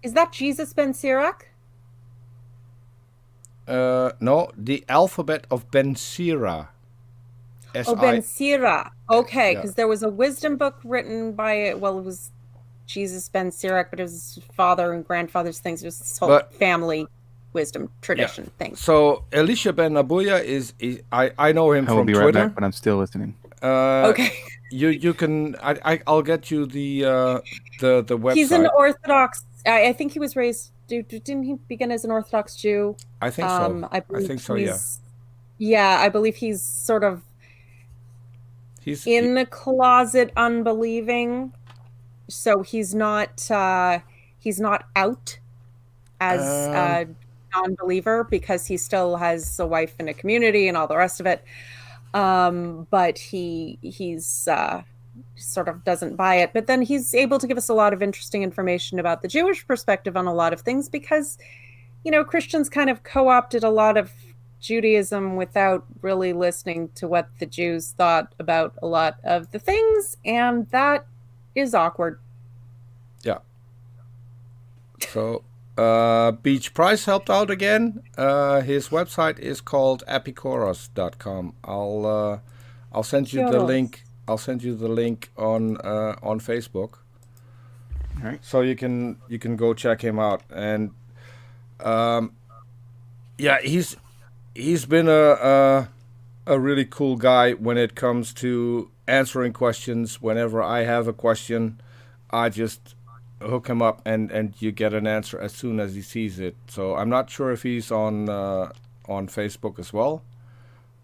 Is that Jesus ben Sirach? No, the Alphabet of Ben Sira. Ben Sira. Okay, because there was a wisdom book written by, it was Jesus ben Sirach, but it was his father and grandfather's things. It was this whole family wisdom tradition thing. So Elisha ben Abuya is I know him from Twitter. I will be right back, but I'm still listening. Okay. You can I'll get you the website. He's an Orthodox. I think he was raised. Didn't he begin as an Orthodox Jew? I think so. I think so. Yeah. Yeah, I believe he's sort of. He's in the closet, unbelieving. So he's not out as a non-believer because he still has a wife and a community and all the rest of it. But he's sort of doesn't buy it. But then he's able to give us a lot of interesting information about the Jewish perspective on a lot of things because, Christians kind of co-opted a lot of Judaism without really listening to what the Jews thought about a lot of the things, and that is awkward. Yeah. So Beach Price helped out again. His website is called epicoros.com. I'll send you the link. I'll send you the link on Facebook. All right. So you can go check him out. And yeah, he's been a really cool guy when it comes to answering questions. Whenever I have a question, I just hook him up and you get an answer as soon as he sees it. So I'm not sure if he's on Facebook as well,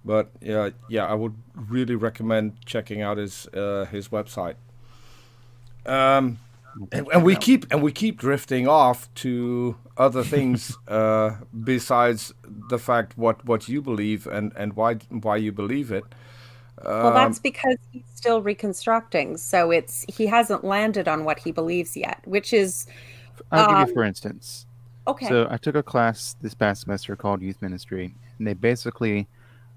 but yeah, I would really recommend checking out his website. And we keep drifting off to other things besides the fact what you believe and why you believe it. Well, that's because he's still reconstructing, so he hasn't landed on what he believes yet, which is. I'll give you for instance. Okay. So I took a class this past semester called Youth Ministry, and they basically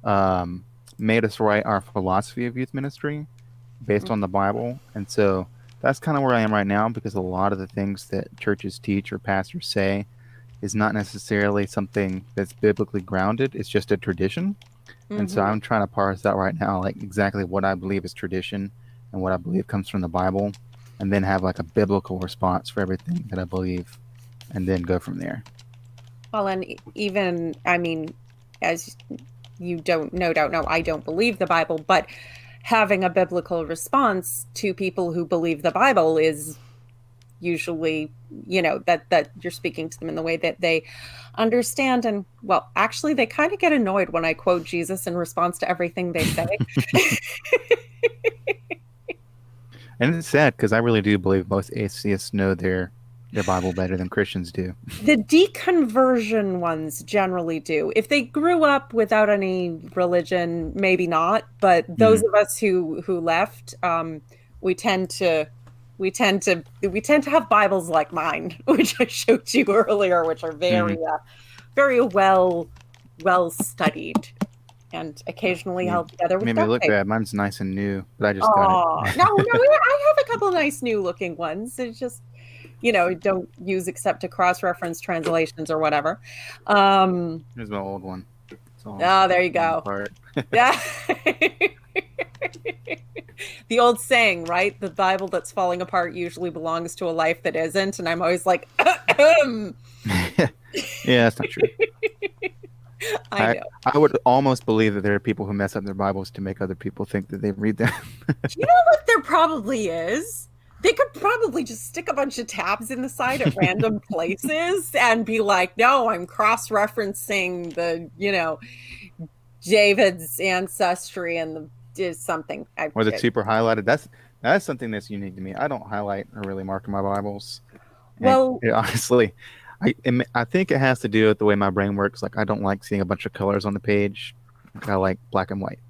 made us write our philosophy of youth ministry based on the Bible, and so that's kind of where I am right now, because a lot of the things that churches teach or pastors say is not necessarily something that's biblically grounded. It's just a tradition. And so I'm trying to parse out right now, like exactly what I believe is tradition and what I believe comes from the Bible, and then have like a biblical response for everything that I believe, and then go from there. Well, and even, I mean, as you no doubt know, I don't believe the Bible, but having a biblical response to people who believe the Bible is usually, that you're speaking to them in the way that they understand. And well, actually, they kind of get annoyed when I quote Jesus in response to everything they say. And it's sad, because I really do believe most atheists know their Bible better than Christians do. The deconversion ones generally do. If they grew up without any religion, maybe not. But those of us who left, we tend to have Bibles like mine, which I showed you earlier, which are very well studied, and occasionally held together with made me look bad. Mine's nice and new, but I just got it. No, I have a couple nice new looking ones. It's just, don't use except to cross-reference translations or whatever. Here's my old one. Oh, there you go. Yeah. The old saying, right? The Bible that's falling apart usually belongs to a life that isn't. And I'm always like, yeah, that's not true. I know. I would almost believe that there are people who mess up their Bibles to make other people think that they read them. You know what there probably is? They could probably just stick a bunch of tabs in the side at random places and be like, no, I'm cross-referencing the, David's ancestry and is something. Or the super highlighted. That's something that's unique to me. I don't highlight or really mark my Bibles. Well, honestly, I think it has to do with the way my brain works. Like, I don't like seeing a bunch of colors on the page. I like black and white.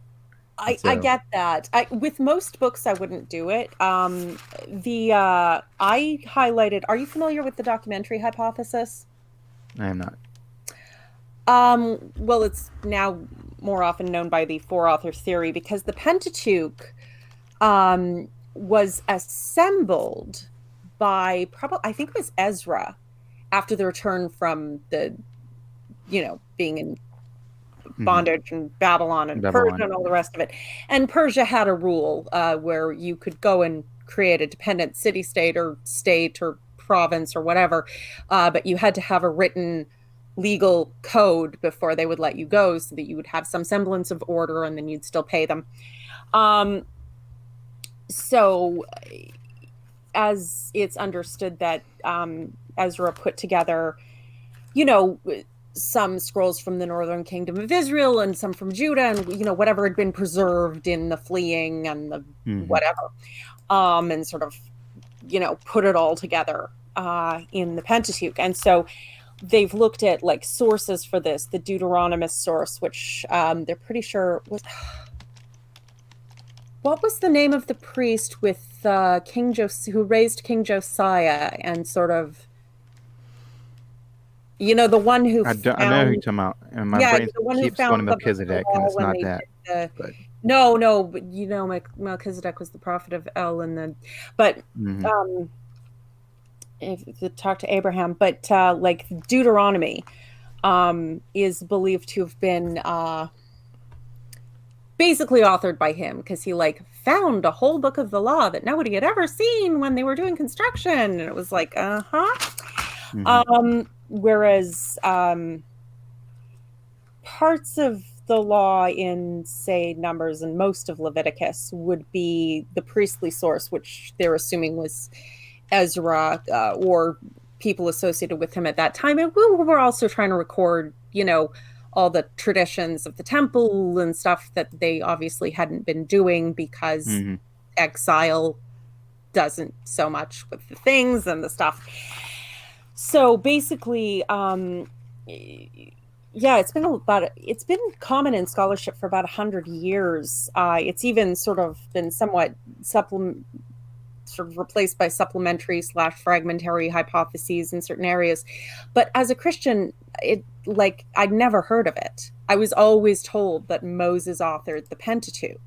I get that. With most books, I wouldn't do it. I highlighted. Are you familiar with the documentary hypothesis? I am not. Well, it's now more often known by the four author theory, because the Pentateuch was assembled by I think it was Ezra, after the return from the, being in bondage and Babylon and Persia and all the rest of it. And Persia had a rule where you could go and create a dependent city-state or state or province or whatever, but you had to have a written legal code before they would let you go, so that you would have some semblance of order, and then you'd still pay them. So as it's understood that Ezra put together, some scrolls from the northern kingdom of Israel and some from Judah, and whatever had been preserved in the fleeing and the whatever, and sort of put it all together in the Pentateuch. And so they've looked at like sources for this, the Deuteronomist source, which they're pretty sure was, what was the name of the priest with who raised King Josiah and sort of You know, the one who I know who found, you're talking about, and my yeah, brain the one who keeps going to found the book of the Melchizedek, and law it's when not they that. did the. But No, but you know, Melchizedek was the prophet of El, and then, but if to talk to Abraham, but like Deuteronomy is believed to have been basically authored by him because he like found a whole book of the law that nobody had ever seen when they were doing construction, and it was like, whereas parts of the law in, say, Numbers and most of Leviticus would be the priestly source, which they're assuming was Ezra or people associated with him at that time. And we were also trying to record, you know, all the traditions of the temple and stuff that they obviously hadn't been doing because exile doesn't so much with the things and the stuff. So basically, yeah, it's been common in scholarship for about 100 years. It's even sort of been somewhat replaced by supplementary / fragmentary hypotheses in certain areas. But as a Christian, I'd never heard of it. I was always told that Moses authored the Pentateuch.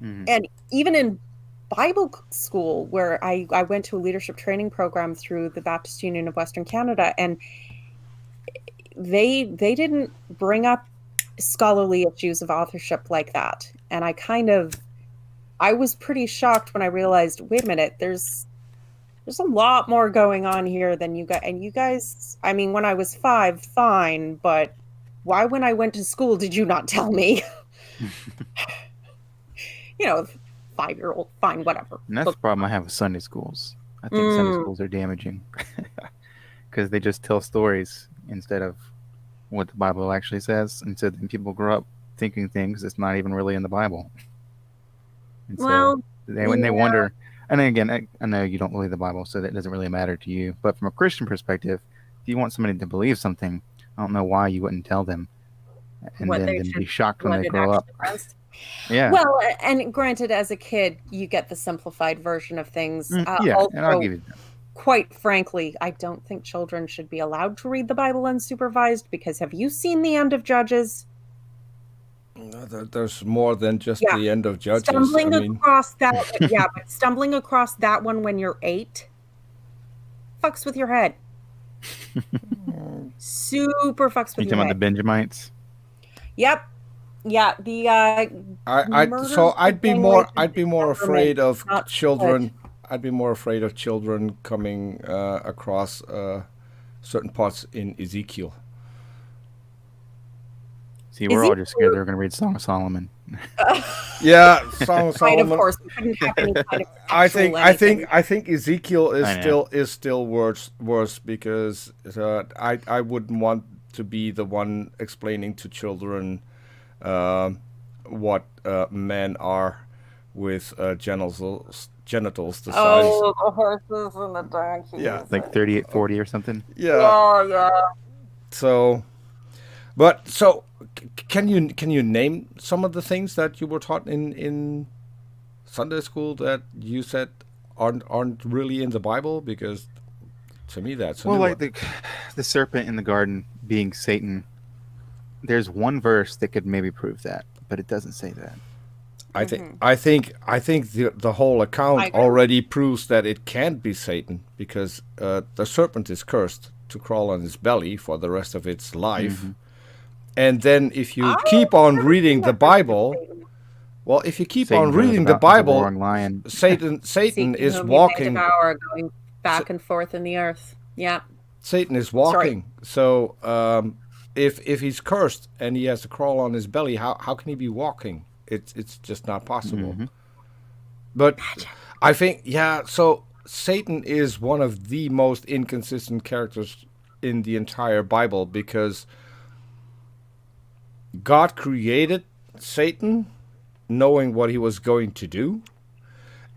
And even in Bible school, where I went to a leadership training program through the Baptist Union of Western Canada, and they didn't bring up scholarly issues of authorship like that. And I was pretty shocked when I realized, wait a minute, there's a lot more going on here than you guys. And you guys, I mean, when I was 5, fine, but why, when I went to school, did you not tell me? You know, 5-year-old, fine, whatever. And that's the problem I have with Sunday schools. I think Sunday schools are damaging because they just tell stories instead of what the Bible actually says. And so then people grow up thinking things that's not even really in the Bible. And so when they wonder, and then again, I know you don't believe the Bible, so that doesn't really matter to you. But from a Christian perspective, if you want somebody to believe something, I don't know why you wouldn't tell them and then be shocked when they grow up. Yeah. Well, and granted, as a kid, you get the simplified version of things. Yeah, also, and I'll give you that. Quite frankly, I don't think children should be allowed to read the Bible unsupervised, because have you seen the end of Judges? There's more than just the end of Judges. Across that, yeah, but stumbling across that one when you're 8 fucks with your head. Super fucks with your head. You talking about the Benjamites? Yep. Yeah, the I'd be more afraid of children. Good. I'd be more afraid of children coming across certain parts in Ezekiel. See, we're all just scared they're going to read Song of Solomon. Yeah, Song of Solomon. Of course, we couldn't have any kind of I think Ezekiel is still worse because I wouldn't want to be the one explaining to children what men are with genitals the size. Oh, the horses and the donkeys. Yeah, like 38, 40 or something. Yeah. Oh, yeah. So, can you name some of the things that you were taught in Sunday school that you said aren't really in the Bible? Because to me that's like the serpent in the garden being Satan. There's one verse that could maybe prove that, but it doesn't say that. I think the whole account already proves that it can't be Satan, because the serpent is cursed to crawl on his belly for the rest of its life. And then if you keep on reading the Bible, Satan is walking. Going back and forth in the earth. Yeah. Satan is walking. Sorry. So if he's cursed and he has to crawl on his belly, how can he be walking? It's just not possible. But I think, so Satan is one of the most inconsistent characters in the entire Bible, because God created Satan knowing what he was going to do.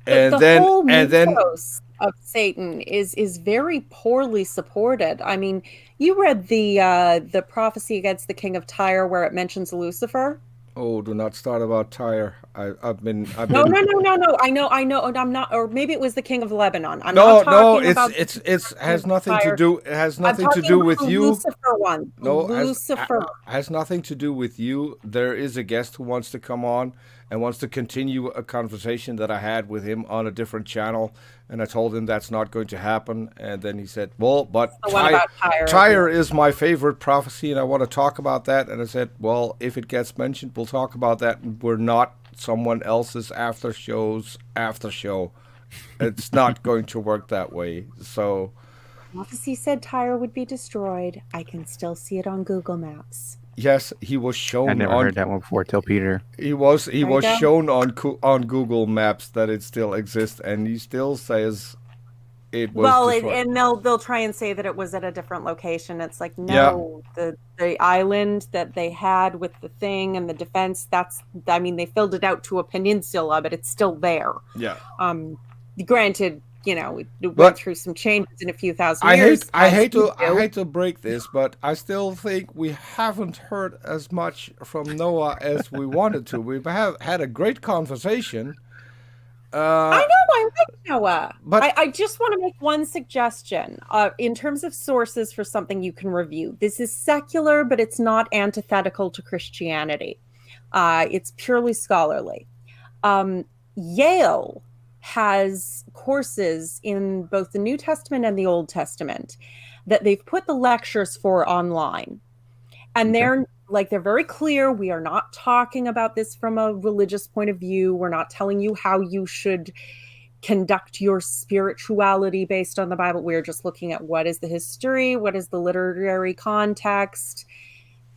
But the whole mythos of Satan is very poorly supported. I mean, you read the prophecy against the king of Tyre where it mentions Lucifer. Oh, do not start about Tyre. I've been. No, no, no, no, no. I know. I'm not. Or maybe it was the king of Lebanon. I'm No, not no. talking about It's has nothing to Tyre. do. It has I'm nothing to talking do about with the you. Lucifer one. No, Lucifer. has nothing to do with you. There is a guest who wants to come on and wants to continue a conversation that I had with him on a different channel, and I told him that's not going to happen. And then he said, "Well, but The one about Tyre. Tyre is my favorite prophecy, and I want to talk about that." And I said, "Well, if it gets mentioned, we'll talk about that. We're not someone else's after show. It's not going to work that way." So. Prophecy said Tyre would be destroyed. I can still see it on Google Maps. Yes, he was shown. I never heard that one before. Tell Peter. He was go. shown on Google Maps that it still exists, and he still says it was. Well, destroyed. and they'll try and say that it was at a different location. It's like, no, the island that they had with the thing and the defense. I mean, they filled it out to a peninsula, but it's still there. Yeah. Granted, it went through some changes in a few thousand years. I hate to break this, but I still think we haven't heard as much from Noah as we wanted to. We've had a great conversation. I know, I like Noah. But I just want to make one suggestion in terms of sources for something you can review. This is secular, but it's not antithetical to Christianity. It's purely scholarly. Yale has courses in both the New Testament and the Old Testament that they've put the lectures for online. And they're very clear. We are not talking about this from a religious point of view. We're not telling you how you should conduct your spirituality based on the Bible. We're just looking at what is the history, what is the literary context,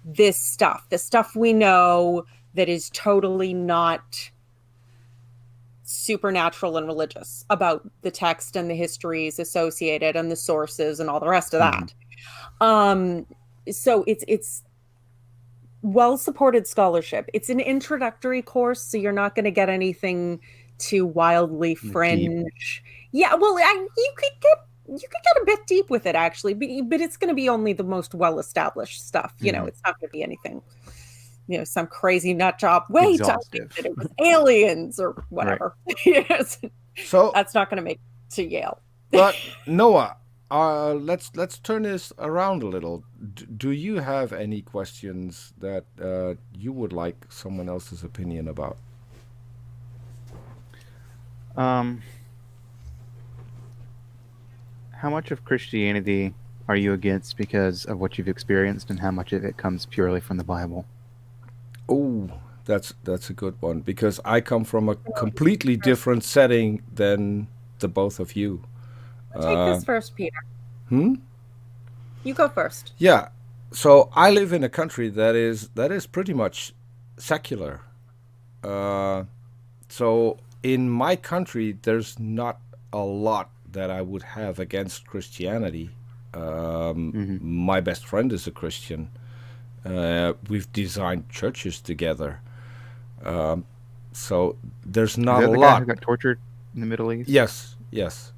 the stuff we know that is totally not supernatural and religious about the text and the histories associated and the sources and all the rest of that. So it's well-supported scholarship. It's an introductory course, so you're not going to get anything too wildly fringe. Yeah, well, you could get a bit deep with it actually, but it's going to be only the most well-established stuff. It's not going to be anything. Some crazy nut job. Wait, I think that it was aliens or whatever. Right. Yes. So that's not going to make it to Yale. But Noah, let's turn this around a little. Do you have any questions that you would like someone else's opinion about? How much of Christianity are you against because of what you've experienced, and how much of it comes purely from the Bible? Oh, that's a good one, because I come from a completely different setting than the both of you. Take this first, Peter. You go first. Yeah. So I live in a country that is pretty much secular. So in my country, there's not a lot that I would have against Christianity. My best friend is a Christian. We've designed churches together. So there's not a lot. Is that the guy who got tortured in the Middle East? Yes.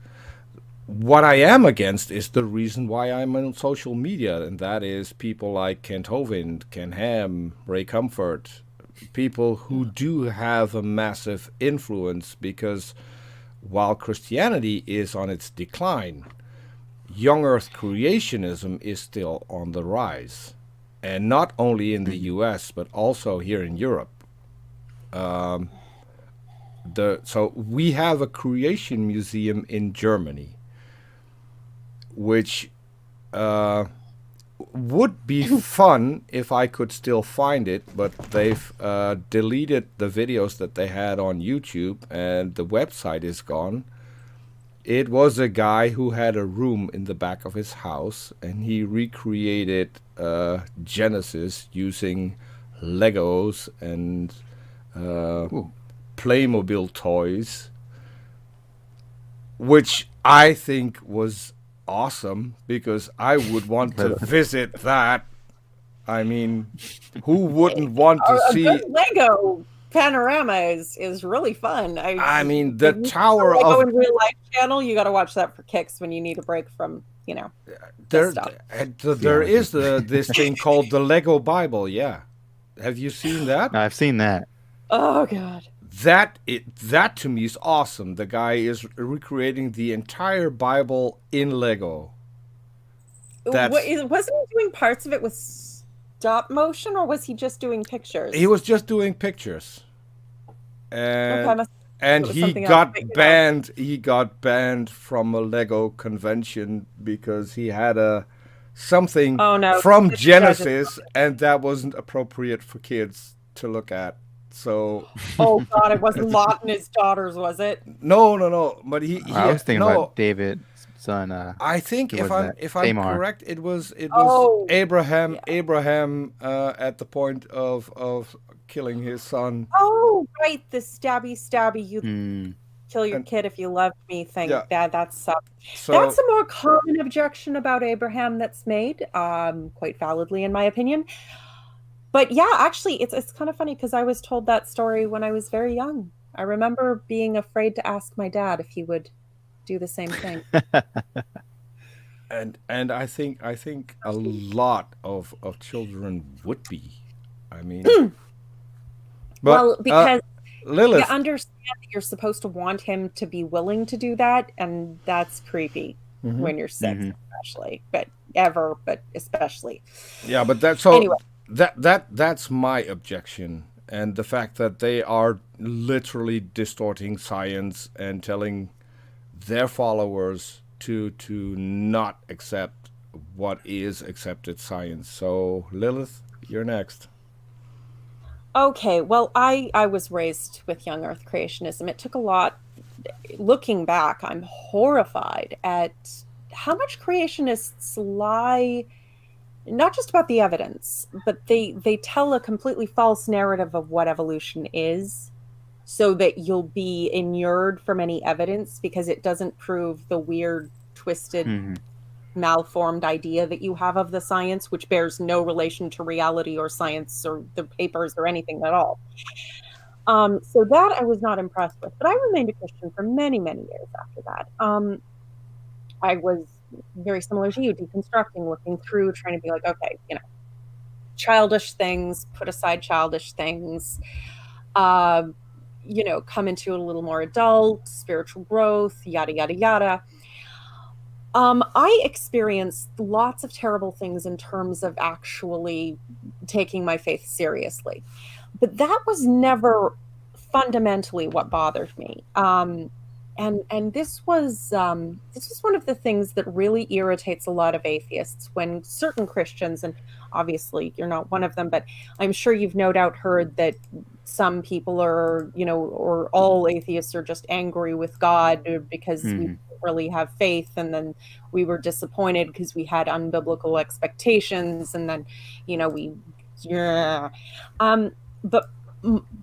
What I am against is the reason why I'm on social media, and that is people like Kent Hovind, Ken Ham, Ray Comfort, people who do have a massive influence, because while Christianity is on its decline, young earth creationism is still on the rise. And not only in the US, but also here in Europe. So we have a creation museum in Germany, which would be fun if I could still find it, but they've deleted the videos that they had on YouTube, and the website is gone. It was a guy who had a room in the back of his house, and he recreated Genesis using Legos and Playmobil toys, which I think was awesome, because I would want to visit that. I mean, who wouldn't want to see a good Lego panorama is really fun. I mean, the Tower Lego of in Real Life channel, you got to watch that for kicks when you need a break from there is this thing called the Lego Bible. Yeah, Have you seen that? I've seen that. Oh God. That to me is awesome. The guy is recreating the entire Bible in Lego. Wasn't he doing parts of it with stop motion, or was he just doing pictures? He was just doing pictures. Okay, And it was he something else, got but, you know. banned. He got banned from a Lego convention because he had something Oh, no. from It's judges. Genesis, and that wasn't appropriate for kids to look at. So Oh God, it wasn't Lot and his daughters, was it? no. But he I was thinking no. about David's son. I think who if was I'm that? if I'm Tamar. correct, it was Oh, Abraham. yeah. Abraham at the point of killing his son. Oh, right, the stabby, you Hmm. kill your And- kid if you love me thing. Yeah. That's So that's a more common objection about Abraham that's made, quite validly in my opinion. But yeah, actually, it's kind of funny because I was told that story when I was very young. I remember being afraid to ask my dad if he would do the same thing. and I think a lot of children would be. I mean, but Well, because Lilith, you understand that you're supposed to want him to be willing to do that, and that's creepy Mhm. when you're 6, Mhm. especially, but especially. yeah, but that's so Anyway. that's my objection, and the fact that they are literally distorting science and telling their followers to not accept what is accepted science. So Lilith, you're next. Okay, well, I was raised with young Earth creationism. It took a lot. Looking back, I'm horrified at how much creationists lie, not just about the evidence, but they tell a completely false narrative of what evolution is, so that you'll be inured from any evidence because it doesn't prove the weird, twisted, Mhm. malformed idea that you have of the science, which bears no relation to reality or science or the papers or anything at all. So that I was not impressed with, but I remained a Christian for many, many years after that. I was very similar to you, deconstructing, looking through, trying to be like, okay, childish things, put aside childish things, come into a little more adult, spiritual growth, yada, yada, yada. I experienced lots of terrible things in terms of actually taking my faith seriously, but that was never fundamentally what bothered me. And this was one of the things that really irritates a lot of atheists when certain Christians, and obviously you're not one of them, but I'm sure you've no doubt heard that some people are, or all atheists are just angry with God because we don't really have faith, and then we were disappointed because we had unbiblical expectations, and then but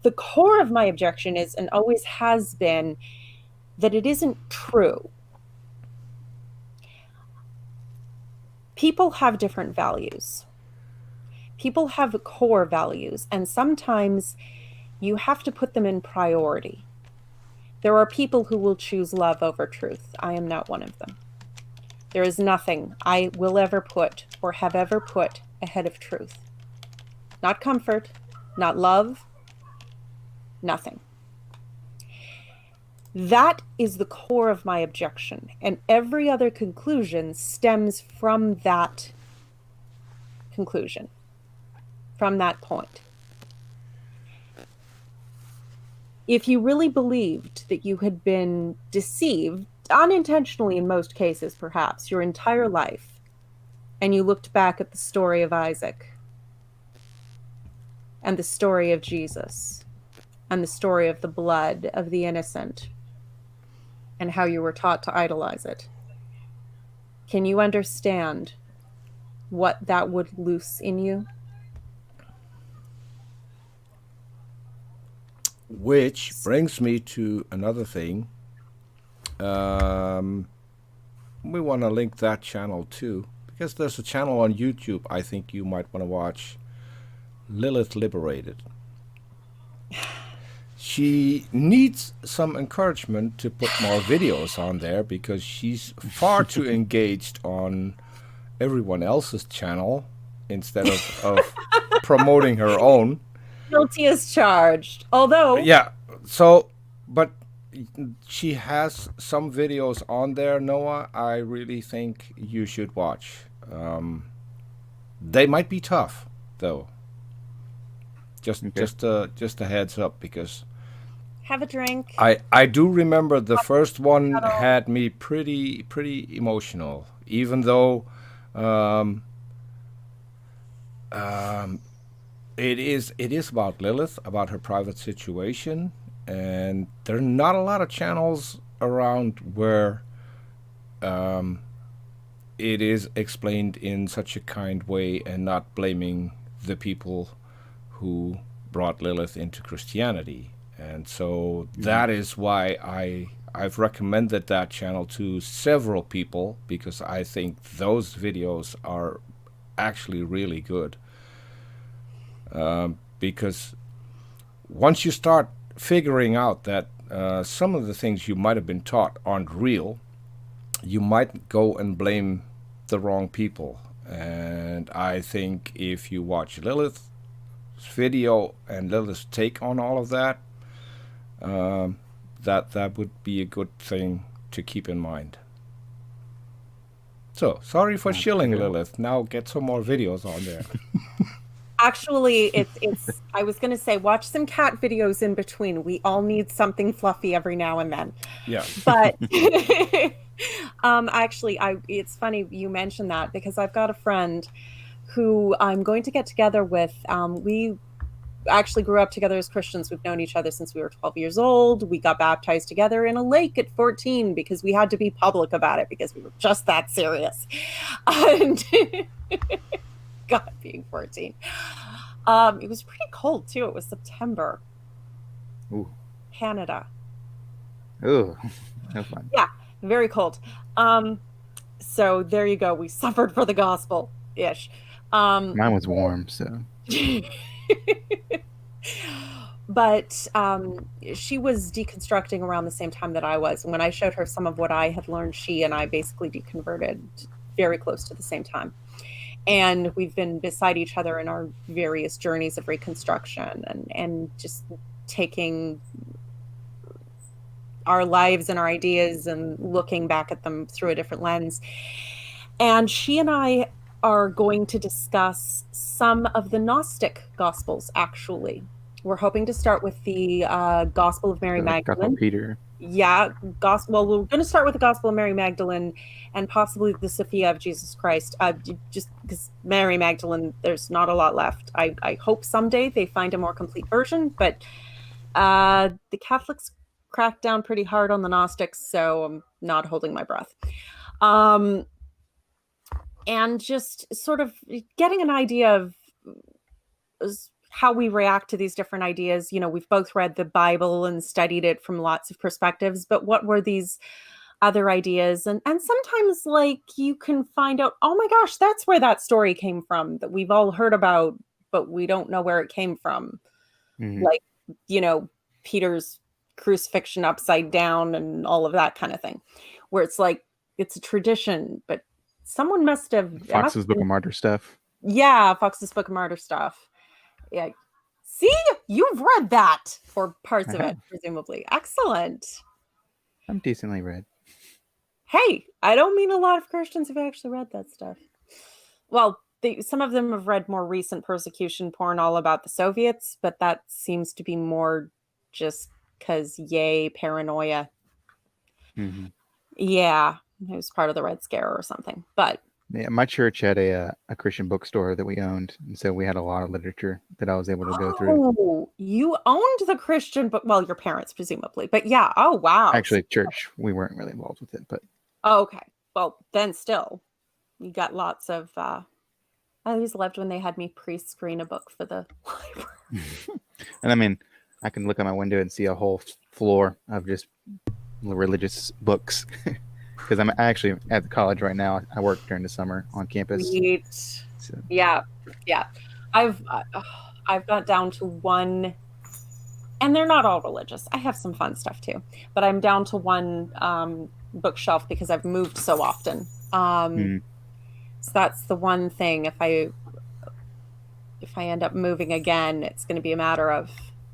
the core of my objection is, and always has been, that it isn't true. People have different values. People have core values, and sometimes you have to put them in priority. There are people who will choose love over truth. I am not one of them. There is nothing I will ever put or have ever put ahead of truth. Not comfort, not love, nothing. That is the core of my objection, and every other conclusion stems from that conclusion, from that point. If you really believed that you had been deceived, unintentionally in most cases perhaps, your entire life, and you looked back at the story of Isaac, and the story of Jesus, and the story of the blood of the innocent, and how you were taught to idolize it, can you understand what that would loose in you? Which brings me to another thing. We want to link that channel too, because there's a channel on YouTube I think you might want to watch, Lilith Liberated. She needs some encouragement to put more videos on there because she's far too engaged on everyone else's channel. instead of promoting her own. Guilty as charged. Although, Yeah. So, but she has some videos on there, Noah. I really think you should watch. They might be tough, though. Just a heads up, because have a drink. I do remember the first one had me pretty emotional, even though it is about Lilith, about her private situation, and there are not a lot of channels around where it is explained in such a kind way and not blaming the people who brought Lilith into Christianity. And so that is why I've recommended that channel to several people, because I think those videos are actually really good. Because once you start figuring out that some of the things you might have been taught aren't real, you might go and blame the wrong people. And I think if you watch Lilith's video and Lilith's take on all of that, that would be a good thing to keep in mind. So, sorry for shilling, Lilith. Now get some more videos on there. Actually, it's. I was going to say, watch some cat videos in between. We all need something fluffy every now and then. Yeah. But actually, it's funny you mentioned that, because I've got a friend who I'm going to get together with. We actually grew up together as Christians. We've known each other since we were 12 years old. We got baptized together in a lake at 14 because we had to be public about it because we were just that serious. And God, being 14. It was pretty cold too. It was September. Ooh. Canada. Ooh, no fun. Yeah, very cold. So there you go. We suffered for the gospel-ish. Mine was warm, so. But she was deconstructing around the same time that I was. And when I showed her some of what I had learned, she and I basically deconverted very close to the same time. And we've been beside each other in our various journeys of reconstruction and just taking our lives and our ideas and looking back at them through a different lens. And she and I are going to discuss some of the Gnostic Gospels, actually. We're hoping to start with the Gospel of Mary Magdalene. Gospel Peter. Yeah, well, we're going to start with the Gospel of Mary Magdalene and possibly the Sophia of Jesus Christ, just because Mary Magdalene, there's not a lot left. I hope someday they find a more complete version, but the Catholics cracked down pretty hard on the Gnostics, so I'm not holding my breath. And just sort of getting an idea of how we react to these different ideas. You know, we've both read the Bible and studied it from lots of perspectives, but what were these other ideas? And sometimes, like, you can find out, oh my gosh, that's where that story came from that we've all heard about, but we don't know where it came from. Mm-hmm. Like, you know, Peter's crucifixion upside down and all of that kind of thing, where it's like, it's a tradition, but someone must have... Fox's Book of Martyr stuff. Yeah, Fox's Book of Martyr stuff. Yeah. See, you've read that, or parts of it, presumably. Excellent. I'm decently read. Hey, I don't mean a lot of Christians have actually read that stuff. Well, some of them have read more recent persecution porn all about the Soviets, but that seems to be more just because, yay, paranoia. Mm-hmm. Yeah, it was part of the Red Scare or something. But yeah, my church had a Christian bookstore that we owned, and so we had a lot of literature that I was able to go through. Oh, you owned the Christian book? Well, your parents presumably, but yeah. Oh, wow. Actually, church. We weren't really involved with it, but. Oh, okay. Well, then still, you got lots of. I always loved when they had me pre-screen a book for the library. And I mean, I can look out my window and see a whole floor of just religious books. Because I'm actually at the college right now. I work during the summer on campus. Sweet. So. Yeah. I've got down to one, and they're not all religious. I have some fun stuff too, but I'm down to one bookshelf because I've moved so often. So that's the one thing. If I if I end up moving again, it's going to be a matter of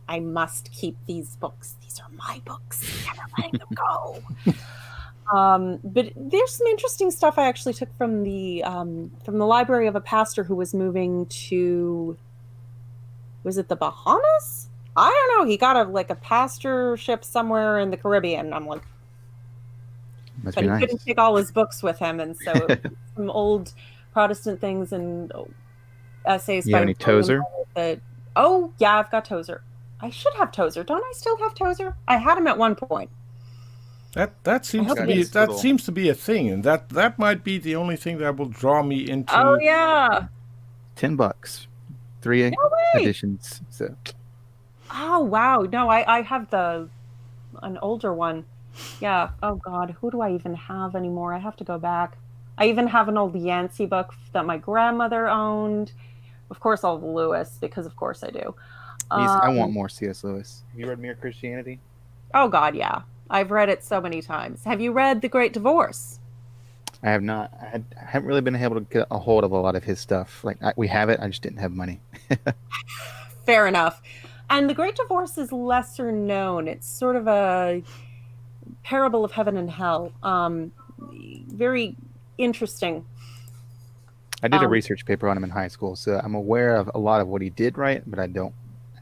I must keep these books. These are my books. I'm never letting them go. But there's some interesting stuff I actually took from the library of a pastor who was moving to, was it the Bahamas? I don't know. He got a pastorship somewhere in the Caribbean. I'm like, Must but be he nice. couldn't take all his books with him, and so some old Protestant things and essays. You have any Tozer? Oh yeah, I've got Tozer. I should have Tozer. Don't I still have Tozer? I had him at one point. That seems hope to it be is. that seems to be a thing, and that might be the only thing that will draw me into. Oh yeah. $10, 3 No way. editions. So Oh wow. No, I have an older one. Yeah. Oh God, who do I even have anymore? I have to go back. I even have an old Yancey book that my grandmother owned. Of course, all of Lewis, because of course I do. I want more C.S. Lewis. Have you read Mere Christianity? Oh God, yeah. I've read it so many times. Have you read The Great Divorce? I have not. I haven't really been able to get a hold of a lot of his stuff. We have it, I just didn't have money. Fair enough. And The Great Divorce is lesser known. It's sort of a parable of heaven and hell. Very interesting. I did a research paper on him in high school, so I'm aware of a lot of what he did write, but I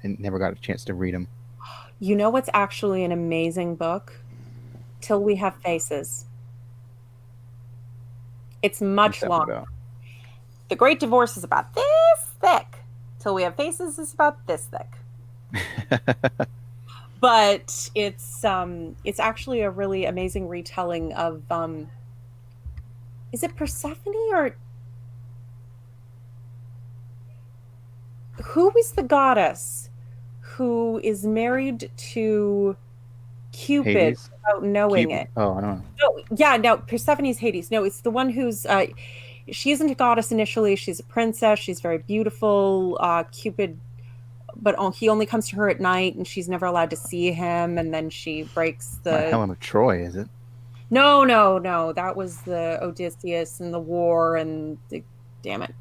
never got a chance to read him. You know what's actually an amazing book? Till We Have Faces. It's much longer. The Great Divorce is about this thick. Till We Have Faces is about this thick. But it's actually a really amazing retelling of is it Persephone or who is the goddess who is married to Cupid Hades? without knowing it? Oh, I don't know. No, yeah, no, Persephone's Hades. No, it's the one who's she isn't a goddess initially. She's a princess. She's very beautiful. Cupid, but he only comes to her at night, and she's never allowed to see him. And then she breaks the. Not Helen of Troy, is it? No. That was the Odysseus and the war and damn it.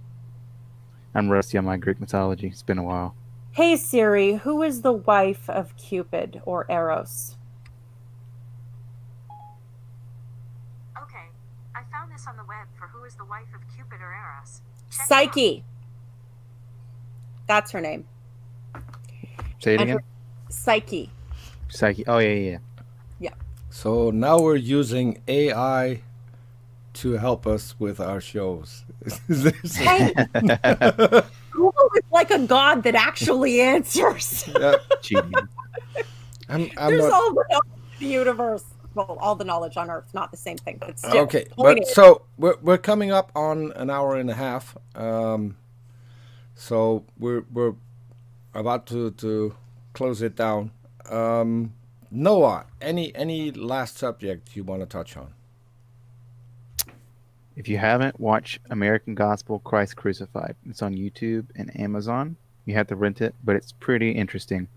I'm rusty on my Greek mythology. It's been a while. Hey Siri, who is the wife of Cupid or Eros? Okay, I found this on the web for who is the wife of Cupid or Eros. Check it out. Psyche. That's her name. Say it And again. Psyche. Psyche. Oh, yeah. So now we're using AI to help us with our shows. Hey, Google is like a god that actually answers. Cheating. I'm There's not, all the knowledge in the universe. Well, all the knowledge on Earth, not the same thing, but still. okay, point but is- so we're coming up on an hour and a half. So we're about to close it down. Noah, any last subject you want to touch on? If you haven't, watch American Gospel Christ Crucified. It's on YouTube and Amazon. You have to rent it, but it's pretty interesting.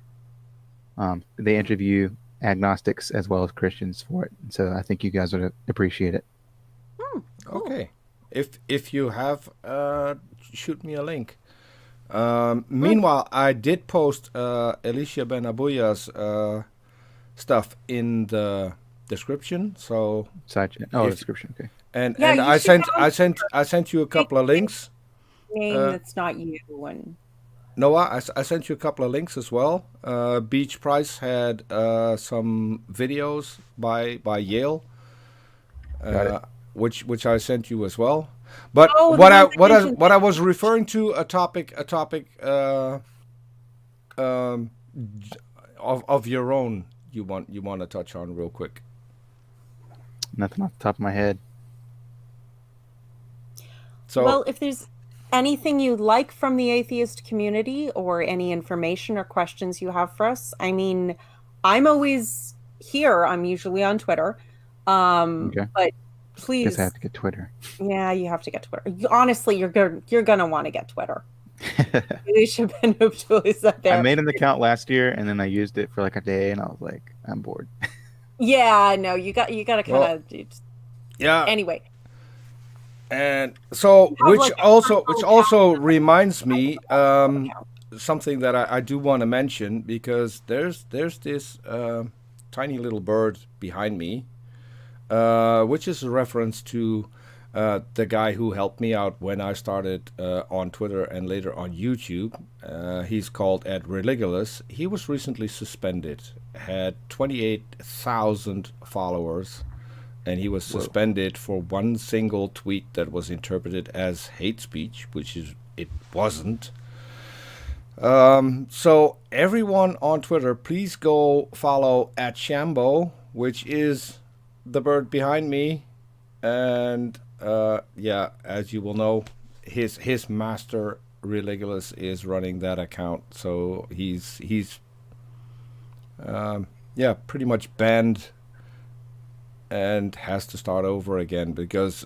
They interview agnostics as well as Christians for it, so I think you guys would appreciate it. Cool. Okay, if you have, shoot me a link. Meanwhile, I did post Alicia Benabuya's stuff in the description. So Side chat. Oh, If- description. Okay. and Yeah, and you I should I sent you a couple of links. Name Uh, that's not you. And Noah, I sent you a couple of links as well. Beach Price had some videos by Yale, Got it. which I sent you as well. But Oh, the what I ones I what I mentioned. what I was referring to a topic of your own you want to touch on real quick. Nothing off the top of my head. So well, if there's anything you'd like from the atheist community or any information or questions you have for us, I mean, I'm always here. I'm usually on Twitter. Okay. But please, Guess I have to get Twitter. yeah, you have to get Twitter. Honestly, you're gonna want to get Twitter. Alicia Benabuya is up there. I made an account last year and then I used it for like a day and I was like, I'm bored. Yeah, no, you got to kind Well, of yeah, anyway. And so, Have, like, a which personal also reminds me account. something that I do want to mention, because there's this tiny little bird behind me, which is a reference to the guy who helped me out when I started on Twitter and later on YouTube. He's called @Religulous. He was recently suspended, had 28,000 followers, and he was suspended for one single tweet that was interpreted as hate speech, which it wasn't. So everyone on Twitter, please go follow @Shambo, which is the bird behind me. And yeah, as you will know, his master Religulous is running that account, so he's yeah, pretty much banned and has to start over again, because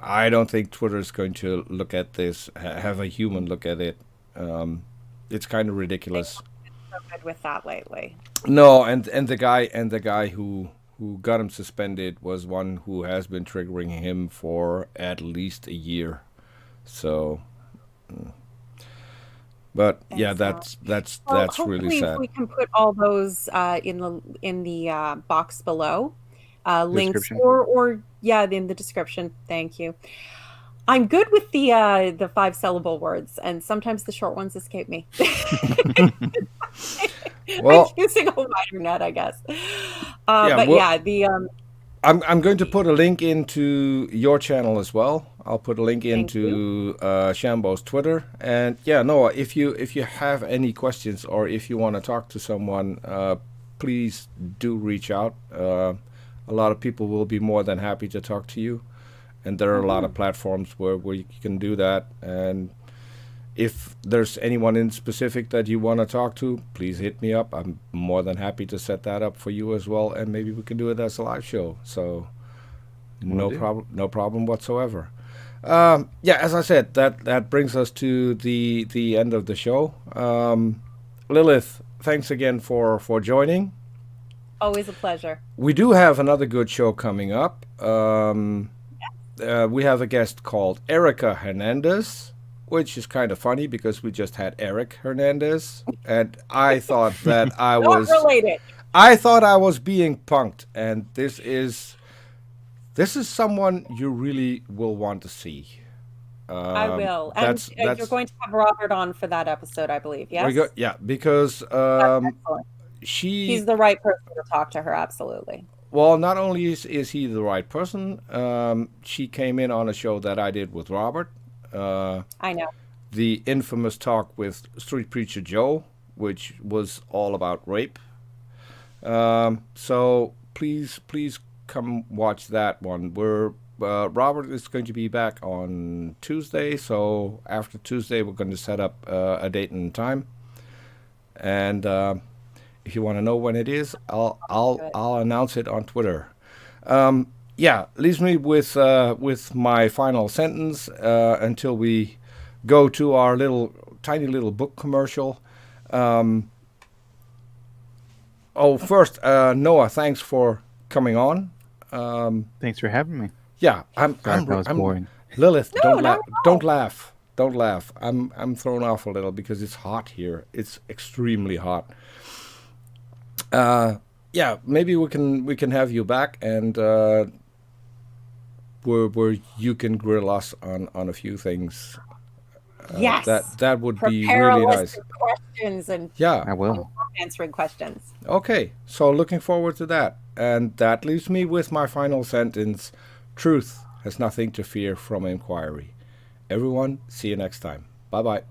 I don't think Twitter is going to look at this, have a human look at it. It's kind of ridiculous. So good with that lately. No, and the guy who got him suspended was one who has been triggering him for at least a year. So, but yeah, that's really sad. We can put all those in the box below, links, or yeah, in the description. Thank you. I'm good with the 5-syllable words, and sometimes the short ones escape me. Well, I'm using a wider net, I guess. Yeah, but well, yeah, the I'm going to put a link into your channel as well. I'll put a link into Shambo's Twitter. And yeah, Noah, if you have any questions, or if you want to talk to someone, please do reach out. A lot of people will be more than happy to talk to you. And there are a lot of platforms where you can do that. And if there's anyone in specific that you want to talk to, please hit me up. I'm more than happy to set that up for you as well, and maybe we can do it as a live show. So no problem whatsoever. Yeah, as I said, that brings us to the end of the show. Lilith, thanks again for joining. always a pleasure. We do have another good show coming up. We have a guest called Erica Hernandez, which is kind of funny because we just had Eric Hernandez, and I thought that I was Not related. I thought I was being punked, and this is someone you really will want to see. I will. And you're going to have Robert on for that episode, I believe. Yes. Yeah, because he's the right person to talk to her. Absolutely. Well, not only is he the right person, she came in on a show that I did with Robert. I know. The infamous talk with Street Preacher Joe, which was all about rape. So please come watch that one. Robert is going to be back on Tuesday, so after Tuesday we're going to set up a date and time. And if you want to know when it is, I'll announce it on Twitter. Yeah, leaves me with my final sentence until we go to our tiny little book commercial. First, Noah, thanks for coming on. Thanks for having me. Yeah, I'm boring. Lilith, No, don't laugh. Don't laugh. I'm thrown off a little because it's hot here. It's extremely hot. Yeah, maybe we can have you back, and where you can grill us on a few things. Yes, that would be Prepare really a list nice. of questions and Yeah, I will. answering questions. okay. So looking forward to that, and that leaves me with my final sentence: truth has nothing to fear from inquiry. Everyone, see you next time. Bye bye.